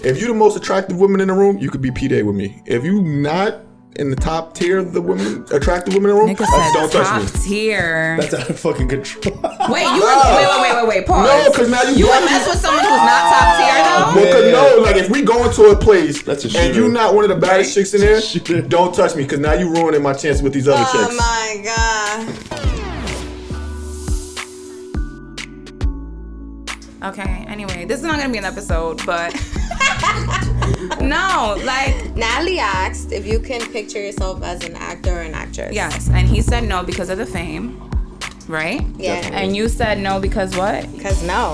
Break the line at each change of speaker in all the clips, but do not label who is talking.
If you the most attractive woman in the room, you could be P-Day with me. If you not in the top tier of the women, attractive women in the room, don't touch me.
Top tier.
That's out of fucking control.
Wait. Pause.
No, because now you
would mess with someone who's not top tier though.
Because no, like if we go into a place and you not one of the baddest chicks in there,
Shooter.
don't touch me because now you ruining my chance with these other chicks.
Oh my god.
Okay. Anyway, this is not gonna be an episode, but no, like
Natalie asked if you can picture yourself as an actor or an actress.
yes, and he said no because of the fame, right?
Yeah.
And you said no because what?
Because no,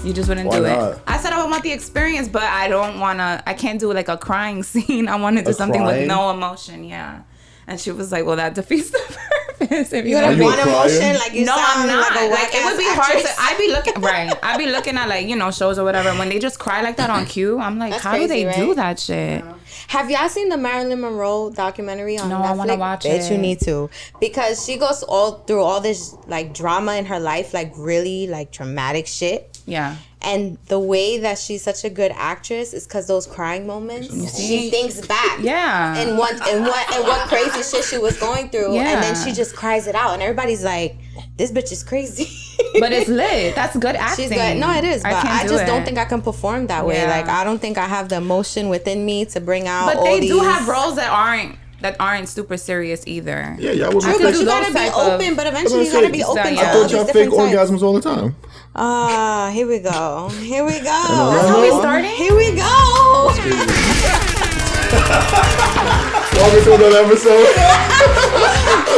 You just wouldn't
Why
do
not?
it. I said I want the experience, but I don't wanna. I can't do like a crying scene. I want to do something with
crying?
no emotion. Yeah. And she was like, "Well, that defeats the purpose." If
you
you
don't
you
want
a crier?
emotion like you
no,
sound
I'm not.
like a
Like it would be hard to. I'd be looking at like shows or whatever. When they just cry like that on cue, I'm like,
That's
how do
crazy,
they do
right?
that shit?
Have y'all seen the Marilyn Monroe documentary on
No,
Netflix?
I wanna watch
Bitch,
it.
you need to, because she goes all through all this like drama in her life, like really like traumatic shit.
Yeah.
And the way that she's such a good actress is because those crying moments, she thinks back.
Yeah.
And what crazy shit she was going through,
Yeah.
and then she just cries it out, and everybody's like, "This bitch is crazy."
But it's lit. That's good acting.
She's good. No, it is, but I
can't
just
do
don't
it.
think I can perform that way.
Yeah.
Like I don't think I have the emotion within me to bring out.
But
all
they do
these-
have roles that aren't super serious either.
Yeah, y'all would
I
be
could
But
do
you
those
gotta be
type of-
open, but eventually you
I was
gotta be
gonna
open
say,
to
yeah.
I
all
thought
these
y'all fake
different types.
orgasms all the time.
Here we go. Here we go.
That's
how we started?
Here we go.
Welcome to another episode.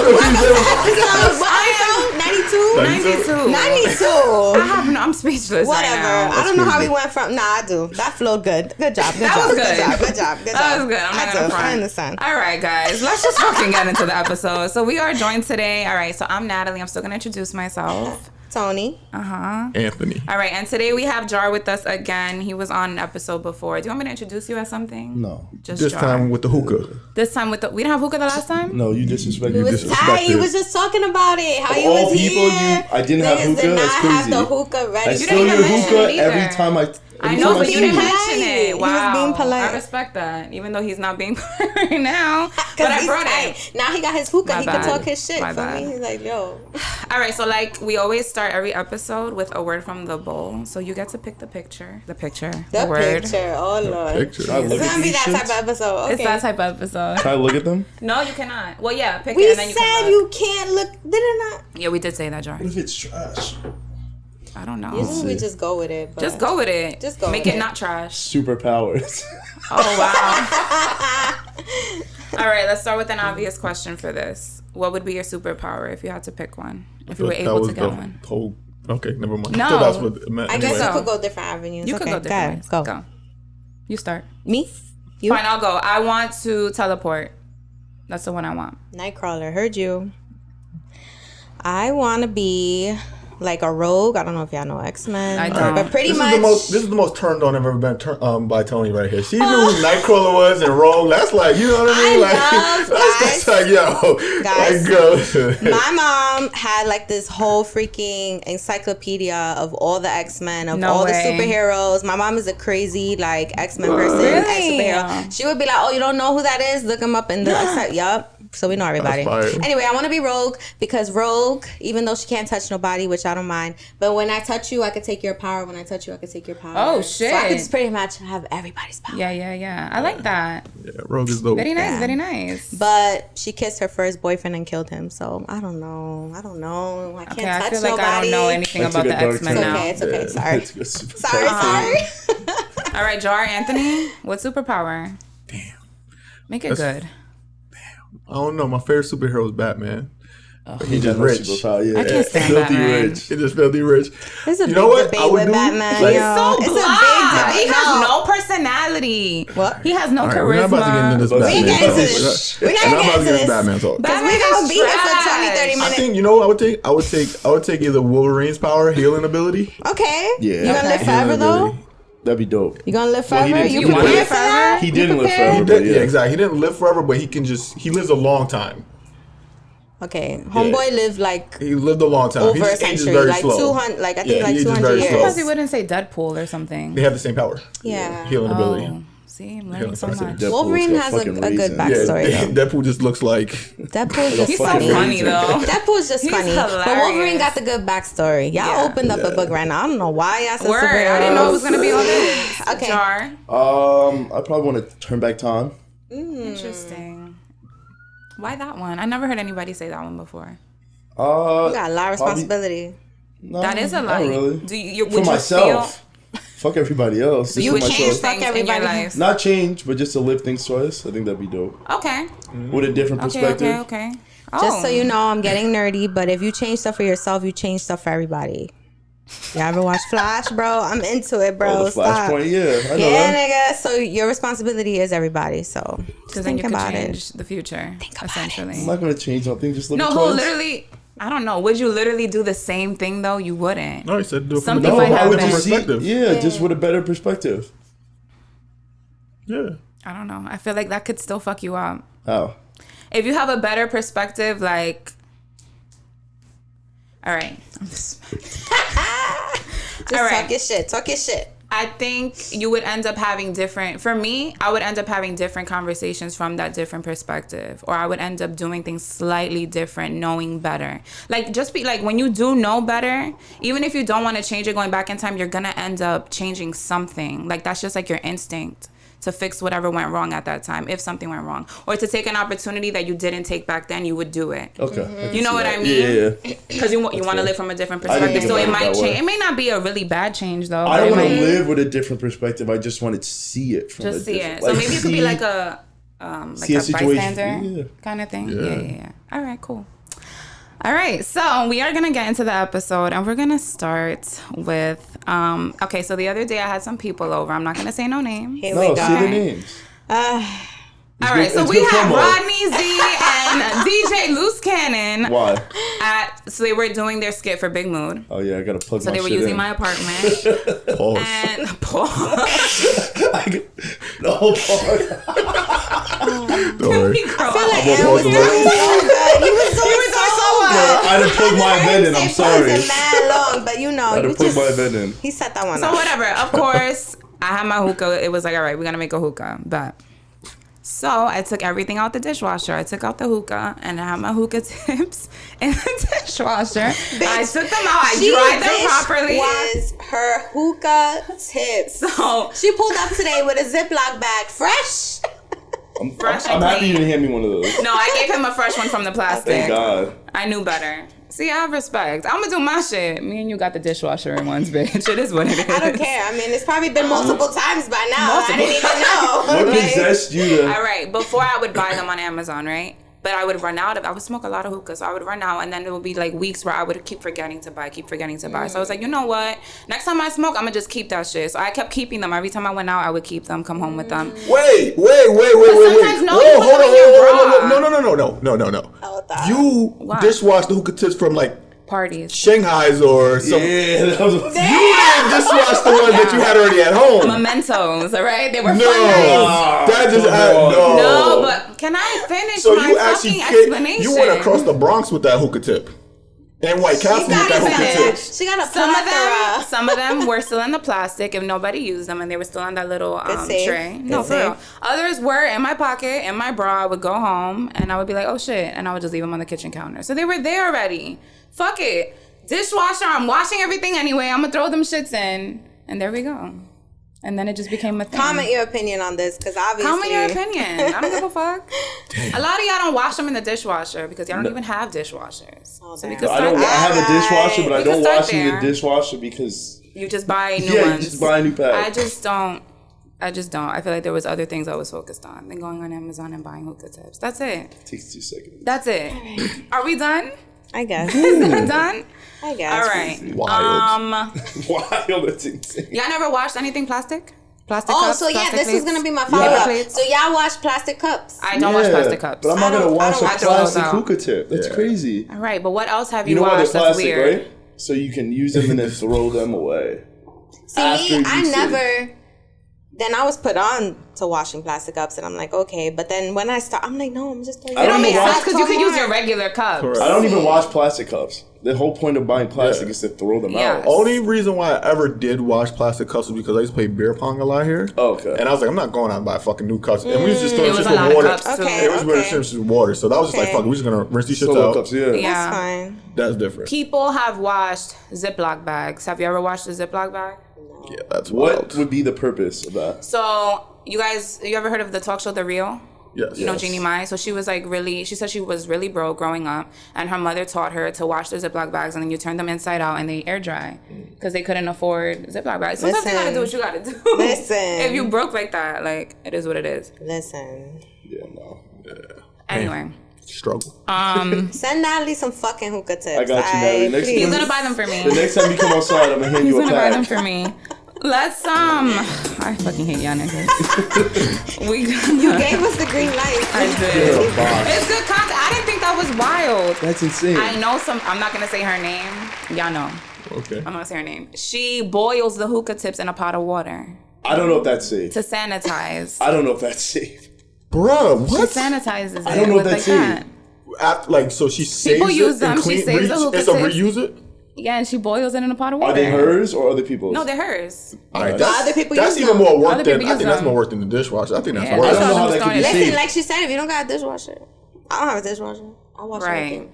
What episode? 92?
92.
92.
I'm speechless.
Whatever.
Right now.
I don't know how
crazy.
we went from. Nah, I do. That flowed good. Good job. Good
That
job.
was
Good
good.
job. Good job. Good job.
That was good. I'm not gonna front.
I understand.
All right, guys. Let's just fucking get into the episode. So we are joined today. All right. So I'm Natalie. I'm still gonna introduce myself.
Toni.
Anthony.
All right. And today we have Jar with us again. He was on an episode before. Do you want me to introduce you as something?
No.
Just
This
Jar.
time with the hookah.
This time with the. We didn't have hookah the last time.
No, you disrespect.
He was tight. He was just talking about it. How he
all
was
people,
here.
I didn't have
Niggas
hookah.
did not
That's
have
crazy.
the hookah ready.
I
You
steal
didn't
your
even mention
hookah
it either.
every time I.
I
every
know,
time
but
see
you didn't
you.
mention
He
it.
was
Wow.
being polite.
I respect that, even though he's not being polite right now. But
Because
I
he's
brought
tight.
it.
Now he got his hookah.
My
He
bad.
can talk his shit.
My
For
bad.
me, he's like, yo.
All right, so like we always start every episode with a word from the bowl. So you get to pick the picture. The word.
Picture. Oh, Lord.
Picture.
Can I look
It's
at
going to be
these
that type
shits?
of episode. Okay.
It's that type of episode.
Can I look at them?
No, you cannot. Well, yeah, pick
We
it and then you
said
can look.
you can't look. Did it not?
Yeah, we did say that, Jar.
What if it's trash?
I don't know.
Usually we just go with it. But
Just go with it.
Just go
Make
with
it
it.
not trash.
Superpowers.
Oh wow. All right, let's start with an obvious question for this. What would be your superpower if you had to pick one? If you were able to get one?
Whole, okay, never mind.
No.
I thought that's what it meant.
I guess
Anyway.
you could go different avenues.
You could
Okay,
go different ways.
Go.
Go. You start.
Me? You?
Fine, I'll go. I want to teleport. That's the one I want.
Nightcrawler. Heard you. I want to be like a rogue. I don't know if y'all know X-Men.
I don't.
But pretty
This
much.
is the most turned on I've ever been by Toni right here. She knew who Nightcrawler was and Rogue. That's like, you know what I mean?
love,
That's like, yo,
Guys.
like, girl.
My mom had like this whole freaking encyclopedia of all the X-Men, of
No
all
way.
the superheroes. My mom is a crazy like X-Men person,
Really?
X-superhero. She would be like, "Oh, you don't know who that is? Look him up in the yup." So we know everybody.
That's fire.
Anyway, I want to be Rogue because Rogue, even though she can't touch nobody, which I don't mind, but when I touch you, I could take your power. When I touch you, I could take your power.
Oh,
So I could
shit.
just pretty much have everybody's power.
Yeah. I like that.
Yeah, Rogue is dope.
Very nice,
Yeah.
very nice.
But she kissed her first boyfriend and killed him. So I don't know. I can't
Okay, I
touch
feel like
nobody.
I don't know anything
That's
about
a
the
good dark
X-Men
turn.
now.
It's okay. Sorry.
It's a good superpower.
Sorry.
All right, Jar, Anthony, what superpower?
Damn.
Make it good.
I don't know. My favorite superhero is Batman.
He
just
got no
rich.
superpower. Yeah.
I can't stand
Filthy
Batman.
rich.
He just filthy rich.
There's a
You
big
know what? I
debate
would
with
do-
Batman.
like-
yo.
So
It's
blah.
a big
He
debate.
has no personality.
What?
He has no
All right,
charisma.
we're not about to get into this
We
Batman
get
talk.
into this. We're not
And I'm
getting
about to
into
get
this.
into Batman talk.
Because
Batman
we're going to
is
be here for 20, 30
trash.
I
minutes.
think, you know what I would take either Wolverine's power, healing ability.
Okay.
Yeah.
You going to live
Okay.
forever,
Healing
though?
ability.
That'd be dope.
You going to live
Well, he
forever?
didn't-
You
he
prepared
didn't-
for that?
He
You
didn't live
prepared?
forever.
He
but
did, yeah, exactly. He didn't live forever, but he lives a long time.
Okay, homeboy lived like
he lived a long time.
over
He
a
just ages
century,
very
like
slow.
200, like I think
Yeah,
like
he ages
200
very
years.
slow.
Because he wouldn't say Deadpool or something.
They have the same power.
Yeah.
Healing ability.
Oh, see, I'm learning so
Yeah,
much.
Deadpool's
Wolverine
got
has a
fucking
good
reason.
backstory.
Yeah,
though.
Deadpool just looks like.
Deadpool's just
He's so
funny.
funny though.
Deadpool's just
He's
funny. But
hilarious.
Wolverine got the good backstory. Y'all
Yeah.
opened up a book right now. I don't know why y'all said
Word,
superheroes.
I didn't know it was gonna be all this.
Okay.
Jar.
I probably want to turn back time.
Interesting. Why that one? I never heard anybody say that one before.
You got a lot of
probably-
responsibility.
No,
That is a
not
lot.
really.
Do you?
For
Would you
myself. Fuck everybody else. Just
You
for
would change
myself.
things in your
everybody.
life.
Not change, but just to live things twice. I think that'd be dope.
Okay.
With a different perspective.
Okay.
Just so you know, I'm getting nerdy, but if you change stuff for yourself, you change stuff for everybody. You ever watch Flash, bro? I'm into it, bro.
Oh, the
Stop.
Flashpoint, yeah. I know
Yeah,
that.
nigga. So your responsibility is everybody. So
Because then
think
you could
about
change
it.
the future, essentially.
I'm not going to change something. Just live
No,
it
who
twice.
literally? I don't know. Would you literally do the same thing though? You wouldn't.
No, he said do it from
Something
a
might
different
happen.
perspective.
Yeah, just with a better perspective.
Yeah.
I don't know. I feel like that could still fuck you up.
How?
If you have a better perspective, like, all right.
Just
All right.
talk your shit. Talk your shit.
I think you would end up having different, for me, I would end up having different conversations from that different perspective. Or I would end up doing things slightly different, knowing better. Like, just be like, when you do know better, even if you don't want to change it going back in time, you're going to end up changing something. Like, that's just like your instinct to fix whatever went wrong at that time, if something went wrong. Or to take an opportunity that you didn't take back then, you would do it.
Okay.
You know what I mean?
Yeah.
Because you want to live from a different
I didn't
perspective.
think
So it
about it
might
that way.
change. It may not be a really bad change, though.
I
but
don't
it
want to
might-
live with a different perspective. I just want to see it from
Just
a
see
different,
it. So maybe you could be
see-
like a
see a situation,
bystander
yeah.
kind of thing.
Yeah.
Yeah. All right, cool. All right, so we are gonna get into the episode, and we're gonna start with okay. So the other day I had some people over. I'm not gonna say no name.
Here
No,
we
see
go.
the names.
All right, so
it's
we
good
have
promo.
Rodney Z and DJ Loose Cannon.
Why?
So they were doing their skit for Big Mood.
Oh yeah, I gotta plug
So
my
they were
shit
using
in.
my apartment.
Pause.
And Paul.
The whole part.
Don't worry.
He grow
I feel
up.
like
I'm
Aaron
gonna
was
pause
doing
the
so good. He was doing so well.
I done plugged my event in. I'm sorry.
Mad long, but you know,
I
you
done plugged
just
my event in.
he set that one
So
up.
whatever. Of course, I had my hookah. It was like, all right, we're gonna make a hookah. But so I took everything out the dishwasher. I took out the hookah and I had my hookah tips in the dishwasher. I took them out. I dried them properly.
Was her hookah tips.
So
She pulled up today with a Ziploc bag, fresh.
fresh
I'm
and
happy
clean.
you didn't hand me one of those.
No, I gave him a fresh one from the plastic.
Thank God.
I knew better. See, I have respect. I'm gonna do my shit. Me and you got the dishwasher in ones, bitch. It is what it is.
I don't care. I mean, it's probably been multiple times by now. I didn't even know.
What
Like,
possessed you to?
All right. Before I would buy them on Amazon, right? But I would run out of. I would smoke a lot of hookah, so I would run out, and then there would be like weeks where I would keep forgetting to buy. So I was like, you know what? Next time I smoke, I'm gonna just keep that shit. So I kept keeping them. Every time I went out, I would keep them. Come home with them.
Wait.
sometimes no, you put them in your bra.
No.
Oh, that.
You
What?
dishwashed the hookah tips from like
Parties.
Shanghai's or some.
Yeah, that was.
You didn't dishwash the ones that you had already at home.
Mementos, all right? They were
No,
fun nights.
that just
Come on.
no.
No, but can I finish
So
my
you actually
fucking explanation?
you went across the Bronx with that hookah tip, and White Castle with
got
that
it
hookah tip.
finished.
She got a
Some
plethora.
of them were still in the plastic if nobody used them, and they were still on that little
save.
tray. No,
Good
for real.
save.
Others were in my pocket, in my bra. I would go home, and I would be like, oh shit, and I would just leave them on the kitchen counter. So they were there already. Fuck it. Dishwasher, I'm washing everything anyway. I'm gonna throw them shits in, and there we go. And then it just became a thing.
Comment your opinion on this, because obviously.
Comment your opinion. I don't give a fuck. A lot of y'all don't wash them in the dishwasher because y'all don't even have dishwashers.
Oh,
so we
damn.
can
I
start
don't. I
there.
have a dishwasher, but I
We can
don't
start
wash in the
there.
dishwasher because
You just buy new
yeah,
ones.
you just buy a new pack.
I just don't. I feel like there was other things I was focused on than going on Amazon and buying hookah tips. That's it.
Takes 2 seconds.
That's it. Are we done?
I guess.
Is that done?
I guess.
All right.
Wild.
Wild, that's insane.
Y'all never washed anything plastic? Plastic
Oh,
cups?
so yeah,
plastic
this is
plates?
gonna be my
Plastic
follow-up.
plates?
So y'all wash plastic cups.
I don't wash plastic cups.
But I'm not
I
gonna
don't
wash a
wash
those
plastic
out.
hookah tip. That's crazy.
All right, but what else have
You
you,
know why they're
washed that's
plastic,
weird?
right? So you can use them and then throw them away.
See,
After
me,
you
I
see.
never Then I was put on to washing plastic cups, and I'm like, okay. But then when I start, I'm like, no, I'm just throwing
It don't make sense because you could use your regular cups.
Correct.
I don't even wash plastic cups. The whole point of buying plastic is to throw them out.
Only reason why I ever did wash plastic cups was because I used to play beer pong a lot here.
Oh, okay.
And I was like, I'm not going out and buy fucking new cups. And we was just throwing shit
a lot
with water.
of cups,
Okay,
It was weird shit with water. So that was just like, fuck it, we're just gonna rinse these shits
Solo
out.
cups, yeah.
That's fine.
That's different.
People have washed Ziploc bags. Have you ever washed a Ziploc bag?
Yeah, that's
What
wild.
would be the purpose of that?
So, you ever heard of the talk show The Real?
Yes.
You know Jeannie Mai? So she was like she said she was really broke growing up, and her mother taught her to wash their Ziploc bags, and then you turn them inside out and they air dry because they couldn't afford Ziploc bags. Sometimes you gotta do what you gotta do.
Listen.
If you broke like that, like, it is what it is.
Listen.
Yeah, no.
Anyway.
Struggle.
Send Natalie some fucking hookah tips.
I got you, Natalie. Next
He's
time-
gonna buy them for me.
The next time you come outside, I'm gonna hand
He's
you a
gonna buy them
pack.
for me. Let's I fucking hate y'all niggas.
You gave us the green light.
I did. It's good content. I didn't think that was wild.
That's insane.
I know I'm not gonna say her name. Y'all know.
Okay.
I'm not gonna say her name. She boils the hookah tips in a pot of water
I don't know if that's safe.
to sanitize.
I don't know if that's safe.
Bruh,
She
what?
sanitizes
I don't
it
know
with
if
like
that's
that.
After, like, so she saves
People use
it
them.
and
She
clean,
saves the hookah
it's a
tips.
reuse it?
Yeah, and she boils it in a pot of water.
Are they hers or other people's?
No, they're hers.
All right,
But
that's,
other people
that's
use
even
them.
more work
Other
than,
people
I
use
think that's
them.
more work than the dishwasher. I think that's
Yeah,
worse.
I don't know how
That's
that
what
could be
I'm
Listen,
safe.
like she said, if you don't got a dishwasher, I don't have a dishwasher. I wash
Right.
everything.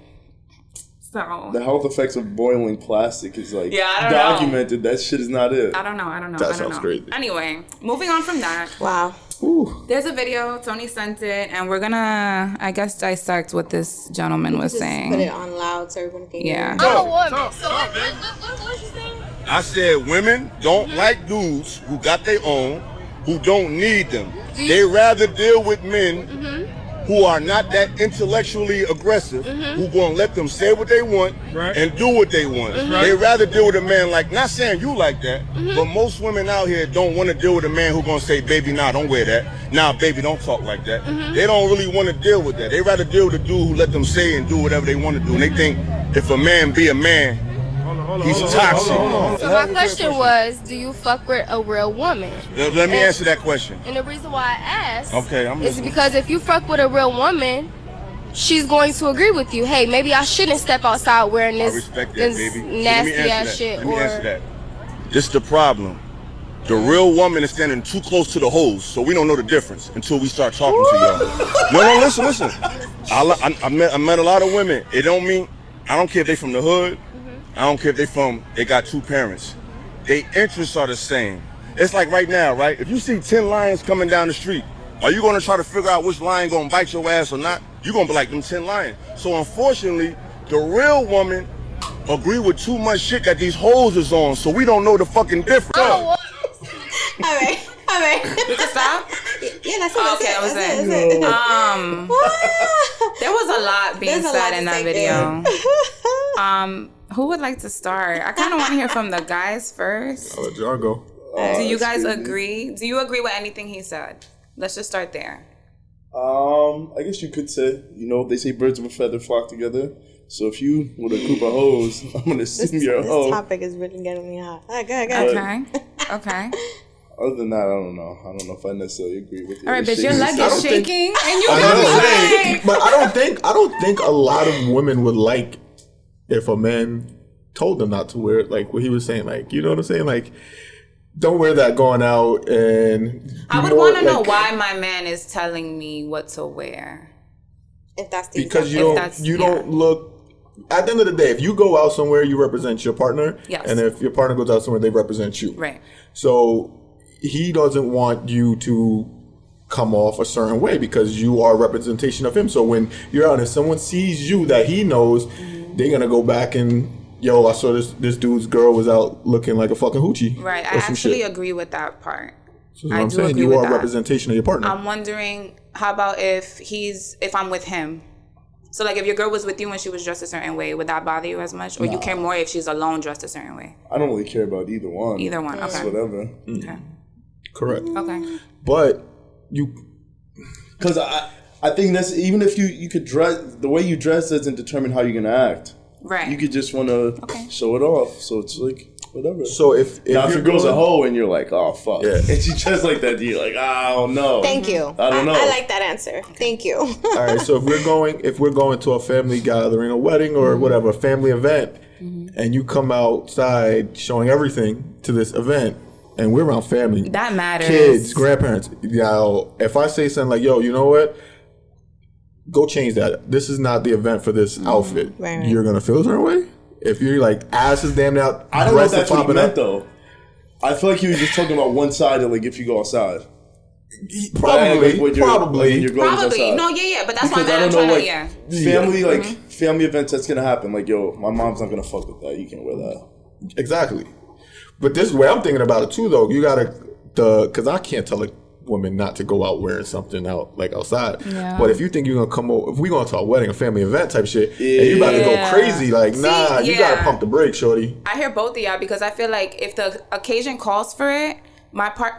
So
The health effects of boiling plastic is like
Yeah, I don't know.
documented. That shit is not it.
I don't know.
That sounds crazy.
Anyway, moving on from that.
Wow.
Ooh.
There's a video, Toni sent it, and we're gonna, I guess, dissect what this gentleman was
Just
saying.
put it on loud so everyone can hear.
Yeah.
I'm a woman. So what you saying?
I said women don't like dudes who got their own, who don't need them. They rather deal with men who are not that intellectually aggressive, who gonna let them say what they want and do what they want. They rather deal with a man like, not saying you like that, but most women out here don't want to deal with a man who gonna say, baby, nah, don't wear that. Nah, baby, don't talk like that. They don't really want to deal with that. They rather deal with a dude who let them say and do whatever they want to do. And they think if a man be a man, he's toxic.
So my question was, do you fuck with a real woman?
Let me answer that question.
And the reason why I asked
Okay, I'm
is
listening.
because if you fuck with a real woman, she's going to agree with you. Hey, maybe I shouldn't step outside wearing
I
this,
respect that,
this
baby. So let me
nasty
answer
ass
that.
shit.
Let me answer that. This is the problem. The real woman is standing too close to the hose, so we don't know the difference until we start talking to y'all. No, listen. I met a lot of women. It don't mean, I don't care if they from the hood. I don't care if they got two parents. Their interests are the same. It's like right now, right? If you see 10 lions coming down the street, are you gonna try to figure out which lion gonna bite your ass or not? You're gonna be like them 10 lions. So unfortunately, the real woman agree with too much shit that these hoes is on, so we don't know the fucking difference.
All right.
You can stop?
Yeah, that's it.
Oh, okay, I was
That's
saying.
it.
There was a lot being
There's a lot
said in
to
that
take
video. Who would like to start? I kind of want to hear from the guys first.
I'll let y'all go.
Do you guys agree? Do you agree with anything he said? Let's just start there.
I guess you could say, they say birds of a feather flock together. So if you with a group of hoes, I'm gonna assume you're a
This
hoe.
topic is really getting me hot. All right, go ahead.
Okay.
Other than that, I don't know. I don't know if I necessarily agree with you.
All right, bitch, your leg
I
is
don't think-
shaking, and you
I
got
know,
me like,
but I don't think a lot of women would like if a man told them not to wear it, like what he was saying, like, you know what I'm saying, like, don't wear that going out. And
I would want to know why my man is telling me what to wear.
If that's the
because
example.
you don't look. At the end of the day, if you go out somewhere, you represent your partner.
Yes.
And if your partner goes out somewhere, they represent you.
Right.
So he doesn't want you to come off a certain way because you are a representation of him. So when you're out and someone sees you that he knows, they're gonna go back and, yo, I saw this dude's girl was out looking like a fucking hoochie.
Right. I actually agree with that part.
So what I'm saying, you are a representation of your partner.
I'm wondering, how about if I'm with him? So, like, if your girl was with you and she was dressed a certain way, would that bother you as much? Or you care more if she's alone dressed a certain way?
I don't really care about either one.
Either one,
It's
okay.
whatever.
Okay.
Correct.
Okay.
But you...
Because I think that's, even if you could dress, the way you dress doesn't determine how you're going to act.
Right.
You could just want to show it off. So it's like... whatever.
So if
now, if
you're
your girl's a
going-
hoe and you're like, oh fuck,
Yeah.
and she just like that, you're like, I don't know.
Thank you.
I don't know.
I like that answer. Thank you.
All right, so if we're going to a family gathering, a wedding, or whatever, a family event, and you come outside showing everything to this event, and we're around family,
That matters.
kids, grandparents. If I say something like, "Yo, you know what? Go change that. This is not the event for this outfit."
Right.
You're gonna feel a certain way if you're like ass is damn out.
I don't know if
breasts are
that's what he
popping
meant
up.
though. I feel like he was just talking about one side of like if you go outside.
Probably,
Like, when
probably.
your girl is
Probably.
outside.
No, yeah, but that's
Because
why
I
I'm
don't know,
trying
like
to,
family, family events that's gonna happen. Like, yo, my mom's not gonna fuck with that. You can't wear that.
Exactly. But this is the way I'm thinking about it too, though. You gotta, because I can't tell a woman not to go out wearing something out like outside.
Yeah.
But if you think you're gonna come over, if we going to a wedding, a family event type shit, and you about to go
Yeah.
crazy, like nah, you gotta
yeah.
pump the brakes, shorty.
I hear both of y'all because I feel like if the occasion calls for it,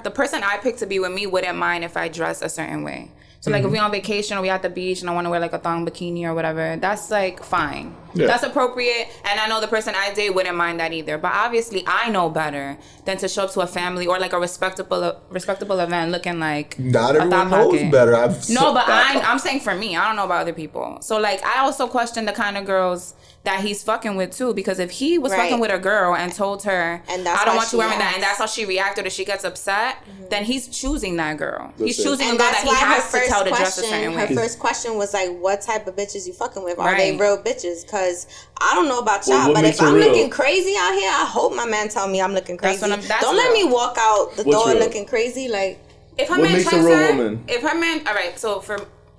the person I picked to be with me wouldn't mind if I dress a certain way. So like if we on vacation or we at the beach and I want to wear like a thong bikini or whatever, that's like fine.
Yeah.
That's appropriate, and I know the person I date wouldn't mind that either. But obviously I know better than to show up to a family or like a respectable event looking like
Not
a
everyone
thought
knows
pocket.
better.
No, but I'm saying for me, I don't know about other people. So like I also question the kind of girls that he's fucking with too, because if he was
Right.
fucking with a girl and told her,
And that's
I don't
how
want you
she
wearing that,
acts.
and that's how she reacted or she gets upset, then he's choosing that girl. He's
it.
choosing a
And
girl
that's
that he
why her
has to
first
tell to dress a
question,
certain
her
way.
first question was like, "What type of bitches you fucking with? Are they
Right.
real bitches?" Because I don't know about
Well,
y'all,
what
but
makes
if
her
I'm
real?
looking crazy out here, I hope my man tell me I'm looking
That's
crazy.
what that's
Don't let
real.
me walk out the
What's
door
real?
looking crazy. Like,
If her
What
man
makes a
checks
real
her,
woman?
if her man, all right. So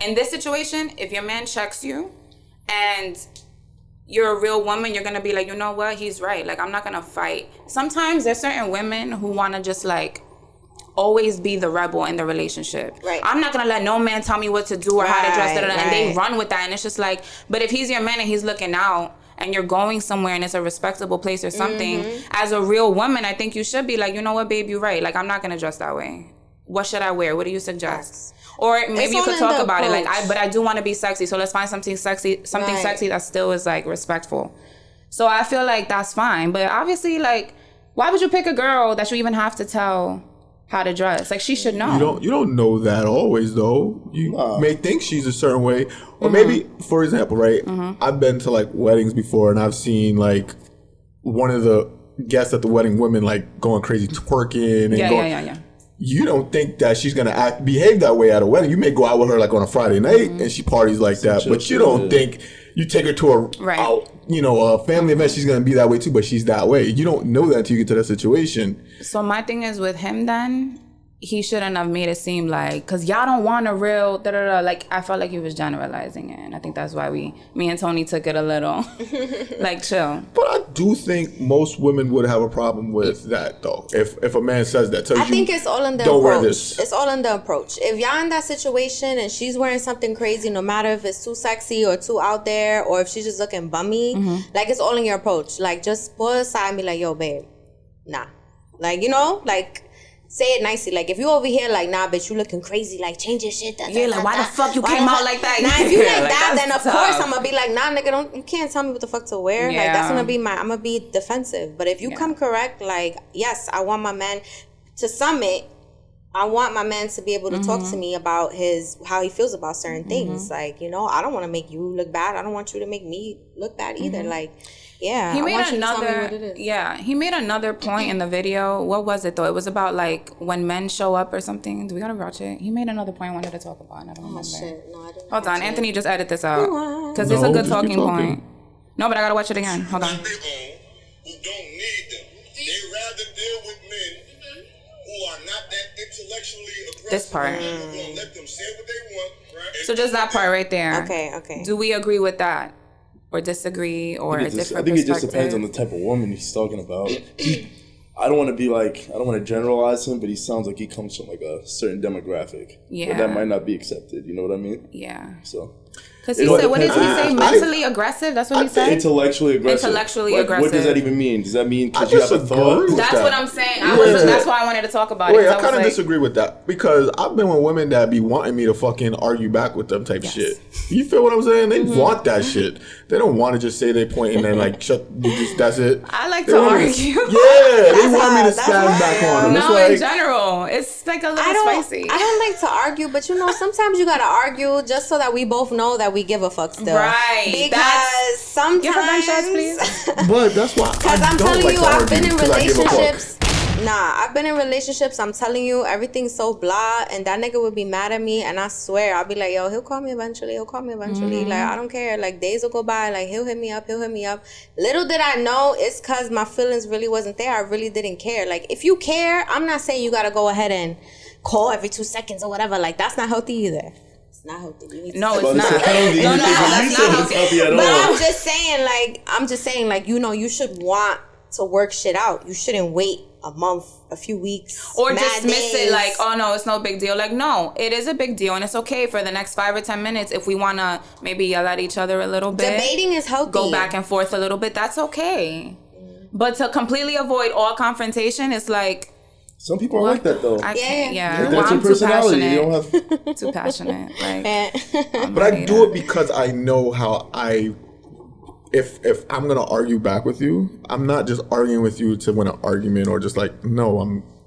in this situation, if your man checks you, and you're a real woman, you're gonna be like, you know what, he's right. Like I'm not gonna fight. Sometimes there's certain women who wanna just like always be the rebel in the relationship.
Right.
I'm not gonna let no man tell me what to do or how to dress,
Right,
and they
right.
run with that. And it's just like, but if he's your man and he's looking out and you're going somewhere and it's a respectable place or something, as a real woman, I think you should be like, you know what, babe, you're right. Like I'm not gonna dress that way. What should I wear? What do you suggest? Or maybe
It's
you
all
could
in
talk
the
about it. Like
approach.
but I do want to be sexy, so let's find something sexy,
Right.
sexy that still is like respectful. So I feel like that's fine. But obviously, like, why would you pick a girl that you even have to tell how to dress? Like she should know.
You don't know that always though. You may think she's a certain way,
Mm-hmm.
or maybe, for example, right? I've been to like weddings before, and I've seen like one of the guests at the wedding, women like going crazy twerking and going.
Yeah.
You don't think that she's gonna behave that way at a wedding. You may go out with her like on a Friday night
Mm-hmm.
and she parties like that,
chill
but you
shit,
don't
yeah.
think you take her to a
Right.
a family event. She's gonna be that way too, but she's that way. You don't know that until you get to that situation.
So my thing is with him then, he shouldn't have made it seem like, because y'all don't want a real like I felt like he was generalizing it, and I think that's why me and Toni took it a little like chill.
But I do think most women would have a problem with that though. If a man says that, tells
I
you,
think it's all in the
don't
approach.
wear this.
It's all in the approach. If y'all in that situation and she's wearing something crazy, no matter if it's too sexy or too out there, or if she's just looking bummy, like it's all in your approach. Like just pull aside and be like, yo, babe, nah. Like, you know, like say it nicely. Like if you over here like, nah, bitch, you looking crazy. Like change your shit.
Yeah, like why the fuck you came out like that?
Nah, if you like
Yeah, like,
that,
that's
then of
tough.
course I'm gonna be like, nah, nigga, you can't tell me what the fuck to wear. Like that's
Yeah.
gonna be I'm gonna be defensive. But if you come correct, like yes, I want my man to summit. I want my man to be able to talk to me about how he feels about certain things. Like, you know, I don't want to make you look bad. I don't want you to make me look bad either. Like, yeah,
He
I
made
want you to tell me
another
what it is.
he made another point in the video. What was it though? It was about like when men show up or something. Do we gotta watch it? He made another point I wanted to talk about, and I don't
Oh
remember.
shit, no, I didn't.
Hold
watch
on,
it.
Anthony, just edit this out because it's
No,
a good
just keep
talking
talking.
point. No, but I gotta watch it again. Hold on.
They own who don't need them. They rather deal with men who are not that intellectually aggressive.
This part.
Who gonna let them say what they want. Right?
So just that part right there.
Okay.
Do we agree with that, or disagree, or a
I
different
think it just
perspective?
depends on the type of woman he's talking about. I don't want to be like, I don't want to generalize him, but he sounds like he comes from like a certain demographic.
Yeah.
But that might not be accepted. You know what I mean?
Yeah.
So
Because he said, what did he say? Mentally aggressive? That's what he said?
Intellectually aggressive.
Intellectually
What
aggressive.
does that even mean? Does that mean because you have a thought?
That's what I'm saying. That's why I wanted to talk about it.
Wait, I kind of disagree with that because I've been with women that be wanting me to fucking argue back with them type shit. You feel what I'm saying? They want that shit. They don't want to just say their point and then like that's it.
I like to argue.
They want me to stand back on them.
No, in general, it's like a little spicy.
I don't like to argue, but sometimes you gotta argue just so that we both know that we give a fuck still.
Right.
Because sometimes.
Give her gunshots, please.
But that's why.
Because I'm telling you, I've been in relationships. I've been in relationships. I'm telling you, everything's so blah, and that nigga would be mad at me, and I swear, I'll be like, yo, he'll call me eventually. Like, I don't care. Like, days will go by. Like, he'll hit me up. Little did I know, it's because my feelings really wasn't there. I really didn't care. Like, if you care, I'm not saying you gotta go ahead and call every 2 seconds or whatever. Like, that's not healthy either. It's not healthy.
No, it's not. That's not healthy
at all.
But I'm just saying, like, you should want to work shit out. You shouldn't wait a month, a few weeks,
or dismiss it like, oh no, it's no big deal. Like, no, it is a big deal, and it's okay for the next 5 or 10 minutes if we want to maybe yell at each other a little bit.
Debating is healthy.
Go back and forth a little bit. That's okay. But to completely avoid all confrontation, it's like.
Some people are like that though.
I can't. Yeah.
That's your personality. You don't have
too passionate. Like,
but I do it because I know how if I'm gonna argue back with you, I'm not just arguing with you to win an argument or just like, no,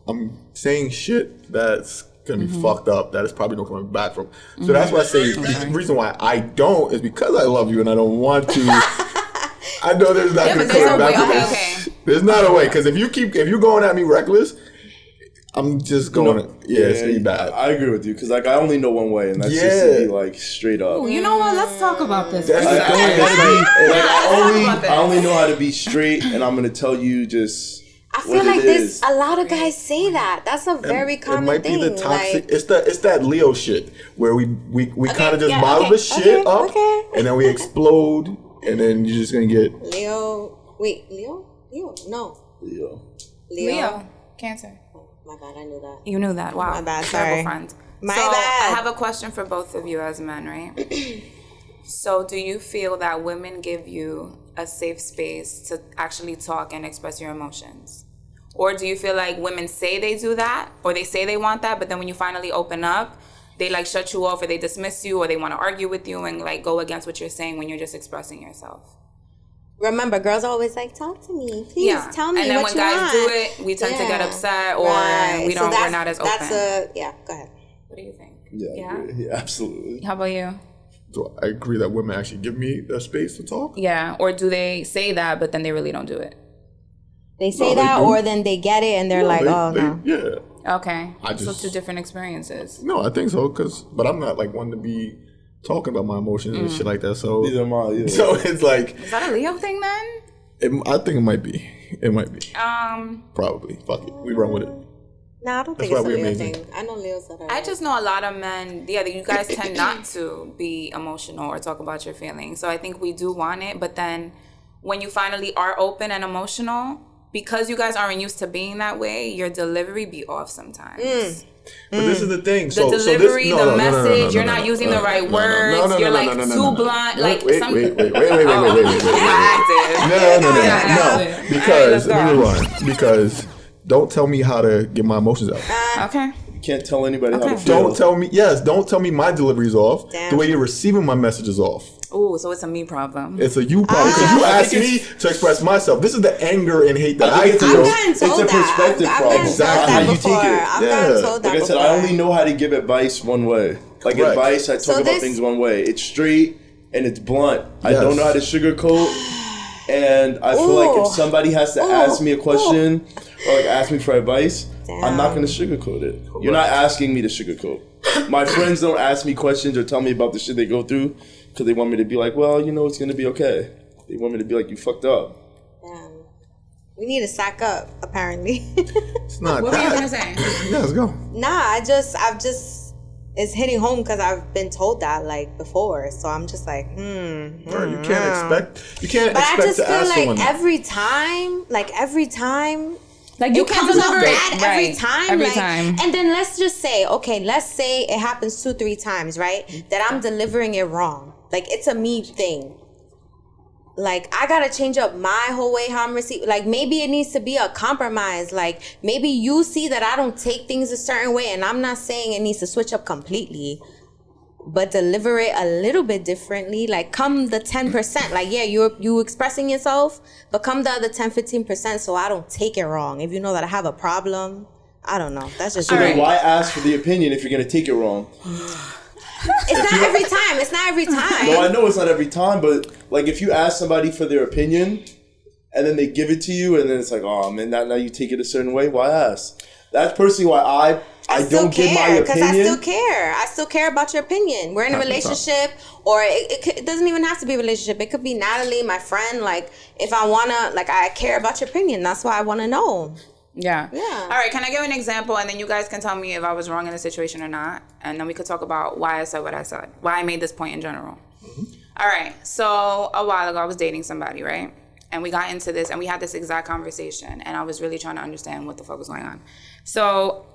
I'm saying shit that's gonna be fucked up that is probably not coming back from. So that's why I say the reason why I don't is because I love you and I don't want to. I know there's not gonna come back from this. There's not a way, because if you're going at me reckless, I'm just going it's gonna be bad.
I agree with you, because like I only know one way, and that's just to be like straight up.
Ooh, you know what? Let's talk about this.
I only know how to be straight, and I'm gonna tell you just.
I feel like this. A lot of guys say that. That's a very common thing. It might be the
toxic. Like, it's that Leo shit where we kind of just bottle the shit up, and then we explode, and then you're just gonna get
Leo. Wait, Leo? No.
Leo. Cancer.
My bad, I knew that.
You knew that. Wow.
My bad,
terrible
sorry.
friend.
My
bad. I have a question for both of you as men, right? So do you feel that women give you a safe space to actually talk and express your emotions? Or do you feel like women say they do that, or they say they want that, but then when you finally open up, they like shut you off, or they dismiss you, or they want to argue with you and like go against what you're saying when you're just expressing yourself?
Remember, girls always like, talk to me. Please tell me what you want.
And then when guys do it, we tend to get upset, or we're not as open.
Go ahead.
What do you think?
Yeah, absolutely.
How about you?
So I agree that women actually give me the space to talk.
Yeah, or do they say that, but then they really don't do it?
They say that, or then they get it and they're no.
Yeah.
Okay. So two different experiences.
No, I think so, but I'm not like one to be talking about my emotions and shit like that. So
neither am I. Yeah.
So it's like,
is that a Leo thing then?
I think it might be. It might be. Probably. Fuck it. We run with it.
No, I don't think it's a Leo thing. I know Leos that are.
I just know a lot of men. Yeah, you guys tend not to be emotional or talk about your feelings. So I think we do want it, but then when you finally are open and emotional, because you guys aren't used to being that way, your delivery be off sometimes.
But this is the thing.
The delivery, the message, you're not using the right words. You're like too blunt. Like
wait. No. Because let me rewind. Because don't tell me how to get my emotions out.
Okay.
You can't tell anybody how to feel.
Don't tell me my delivery's off. Damn. The way you're receiving my message is off.
Ooh, so it's a me problem.
It's a you problem, because you asked me to express myself. This is the anger and hate that I feel.
It's a perspective problem.
Exactly.
How you take it.
I've told that
like I said, I only know how to give advice one way. Like advice, I talk about things one way. It's straight and it's blunt. I don't know how to sugarcoat. And I feel like if somebody has to ask me a question or like ask me for advice, I'm not going to sugarcoat it. Correct. You're not asking me to sugarcoat. My friends don't ask me questions or tell me about the shit they go through because they want me to be like, well, it's going to be okay. They want me to be like, you fucked up.
Damn. We need to sack up, apparently.
It's not
what were you going to say?
Yeah, let's go.
Nah, I've just, it's hitting home because I've been told that like before. So I'm just like,
You can't expect to
But I just feel
ask
like every time,
like you can't deliver it
every time.
Every time.
And then let's say it happens 2-3 times, right? That I'm delivering it wrong. Like, it's a me thing. Like, I gotta change up my whole way how I'm receiving. Like, maybe it needs to be a compromise. Like, maybe you see that I don't take things a certain way, and I'm not saying it needs to switch up completely, but deliver it a little bit differently. Like, come the 10%. Like, yeah, you expressing yourself, but come the other 10-15% so I don't take it wrong. If you know that I have a problem, I don't know. That's just
so. Then why ask for the opinion if you're gonna take it wrong?
It's not every time. It's not every time.
No, I know it's not every time, but like if you ask somebody for their opinion and then they give it to you and then it's like, oh man, now you take it a certain way. Why ask? That's personally why I don't give my opinion.
Because I still care. I still care about your opinion. We're in a relationship, or it doesn't even have to be a relationship. It could be Natalie, my friend. Like, if I wanna, like, I care about your opinion. That's why I want to know.
Yeah.
Yeah.
All right. Can I give an example, and then you guys can tell me if I was wrong in the situation or not, and then we could talk about why I said what I said, why I made this point in general. Mm-hmm. All right. So a while ago, I was dating somebody, right? And we got into this, and we had this exact conversation, and I was really trying to understand what the fuck was going on. So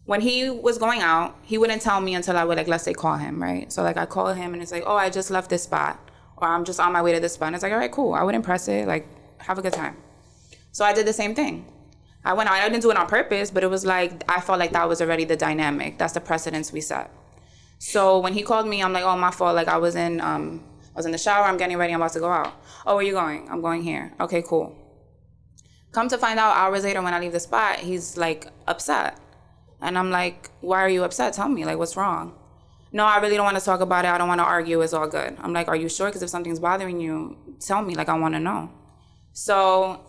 when he was going out, he wouldn't tell me until I would, like, let's say, call him, right? So, like, I call him, and it's like, oh, I just left this spot, or I'm just on my way to this spot. And it's like, all right, cool. I wouldn't press it. Like, have a good time. So I did the same thing. I went out. I didn't do it on purpose, but it was like, I felt like that was already the dynamic. That's the precedence we set. So when he called me, I'm like, oh, my fault. Like, I was in the shower. I'm getting ready. I'm about to go out. Oh, where you going? I'm going here. Okay, cool. Come to find out, hours later when I leave the spot, he's like upset. And I'm like, why are you upset? Tell me, like, what's wrong? No, I really don't want to talk about it. I don't want to argue. It's all good. I'm like, are you sure? Because if something's bothering you, tell me. Like, I want to know. So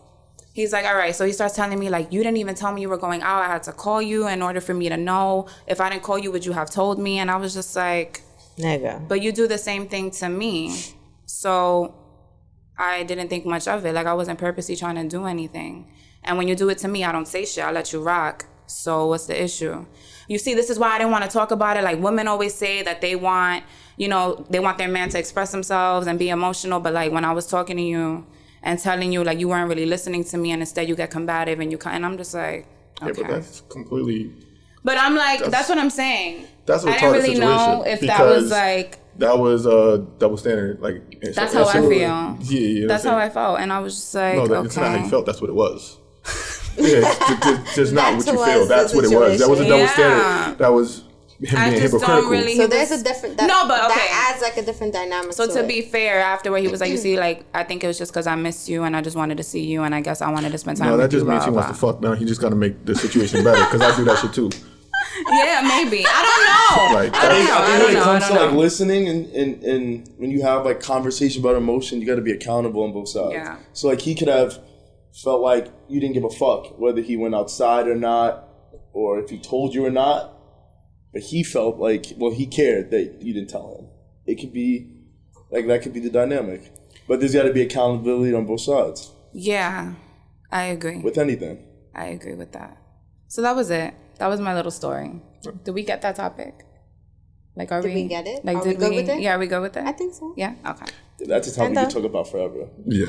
he's like, all right. So he starts telling me, like, you didn't even tell me you were going out. I had to call you in order for me to know. If I didn't call you, would you have told me? And I was just like,
nigga.
But you do the same thing to me. So I didn't think much of it. Like, I wasn't purposely trying to do anything. And when you do it to me, I don't say shit. I let you rock. So what's the issue? You see, this is why I didn't want to talk about it. Like, women always say that they want, they want their man to express themselves and be emotional. But, like, when I was talking to you and telling you, like, you weren't really listening to me, and instead you get combative and I'm just like, okay.
Yeah, but that's completely...
But I'm like, that's what I'm saying.
That's a retarded
I didn't really know if that was like...
That was double standard. Like,
that's how I feel.
Yeah,
that's how I felt. And I was just like,
no, it's not how you felt. That's what it was. Yeah, just not what you feel. That's what it was. That was a double standard. That was him being hypocritical.
Really, so there's a different... but okay. That adds, like, a different dynamic
So to be fair, afterward, he was like, you see, like, I think it was just because I missed you and I just wanted to see you and I guess I wanted to spend time with you.
No, that just means he wants to fuck now. He just got to make the situation better because I do that shit too.
Yeah, maybe. I don't know.
Like, I think when it comes to, like, listening and when you have, like, conversation about emotion, you got to be accountable on both sides. Yeah. So, like, he could have felt like you didn't give a fuck whether he went outside or not, or if he told you or not. But he felt like, well, he cared that you didn't tell him. It could be, like, that could be the dynamic. But there's got to be accountability on both sides.
Yeah, I agree.
With anything.
I agree with that. So that was it. That was my little story. Did we get that topic? Like, did we get it? Like, are we good with it? Yeah, are we good with it?
I think so.
Yeah? Okay.
That's a topic we can talk about forever.
Yeah.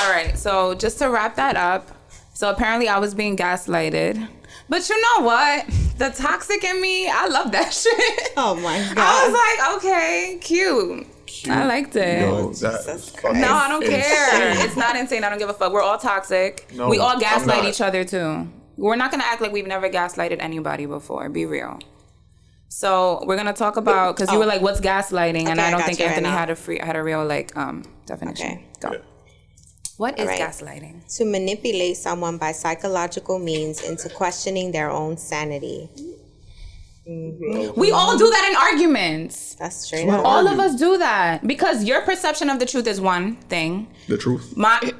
All right. So just to wrap that up. So apparently I was being gaslighted. But you know what? The toxic in me, I love that shit.
Oh my God.
I was like, okay, cute. I liked it.
No,
I don't care. It's not insane. I don't give a fuck. We're all toxic. No, we all gaslight each other too. We're not going to act like we've never gaslighted anybody before. Be real. So we're going to talk about, because you were like, what's gaslighting? And I don't think Anthony had a real, like, definition. Okay. Go. Yeah. What is gaslighting?
To manipulate someone by psychological means into questioning their own sanity.
Mm-hmm. We all do that in arguments.
That's straight up.
All of us do that because your perception of the truth is one thing.
The truth.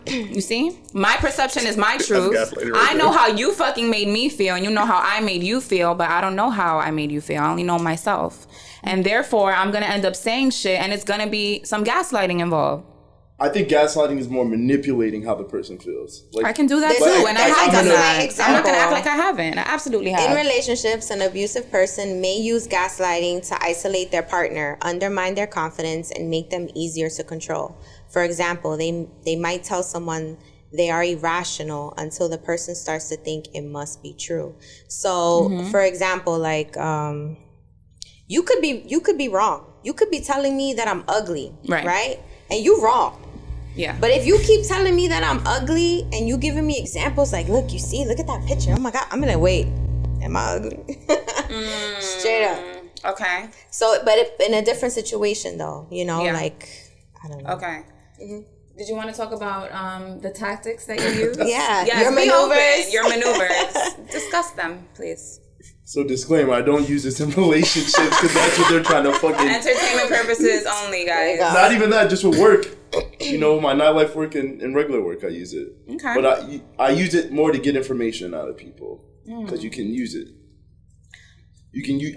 You see? My perception is my truth. I know how you fucking made me feel, and you know how I made you feel, but I don't know how I made you feel. I only know myself. And therefore, I'm going to end up saying shit, and it's going to be some gaslighting involved.
I think gaslighting is more manipulating how the person feels. Like,
I can do that too, and I have done that. I'm not going to act like I haven't. I absolutely have.
In relationships, an abusive person may use gaslighting to isolate their partner, undermine their confidence, and make them easier to control. For example, they might tell someone they are irrational until the person starts to think it must be true. So, for example, like... You could be wrong. You could be telling me that I'm ugly,
Right.
right? And you wrong.
Yeah.
But if you keep telling me that I'm ugly and you giving me examples like, look at that picture. Oh my God. I'm gonna wait. Am I ugly? Straight up.
Okay.
So, but in a different situation though, like, I don't know.
Okay. Did you want to talk about the tactics that you use?
Yeah.
Yes, your maneuvers. Discuss them, please.
So disclaimer, I don't use this in relationships because that's what they're trying to fucking...
Entertainment purposes only, guys.
Not even that, just with work. My nightlife work and regular work, I use it.
Okay.
But I use it more to get information out of people because you can use it.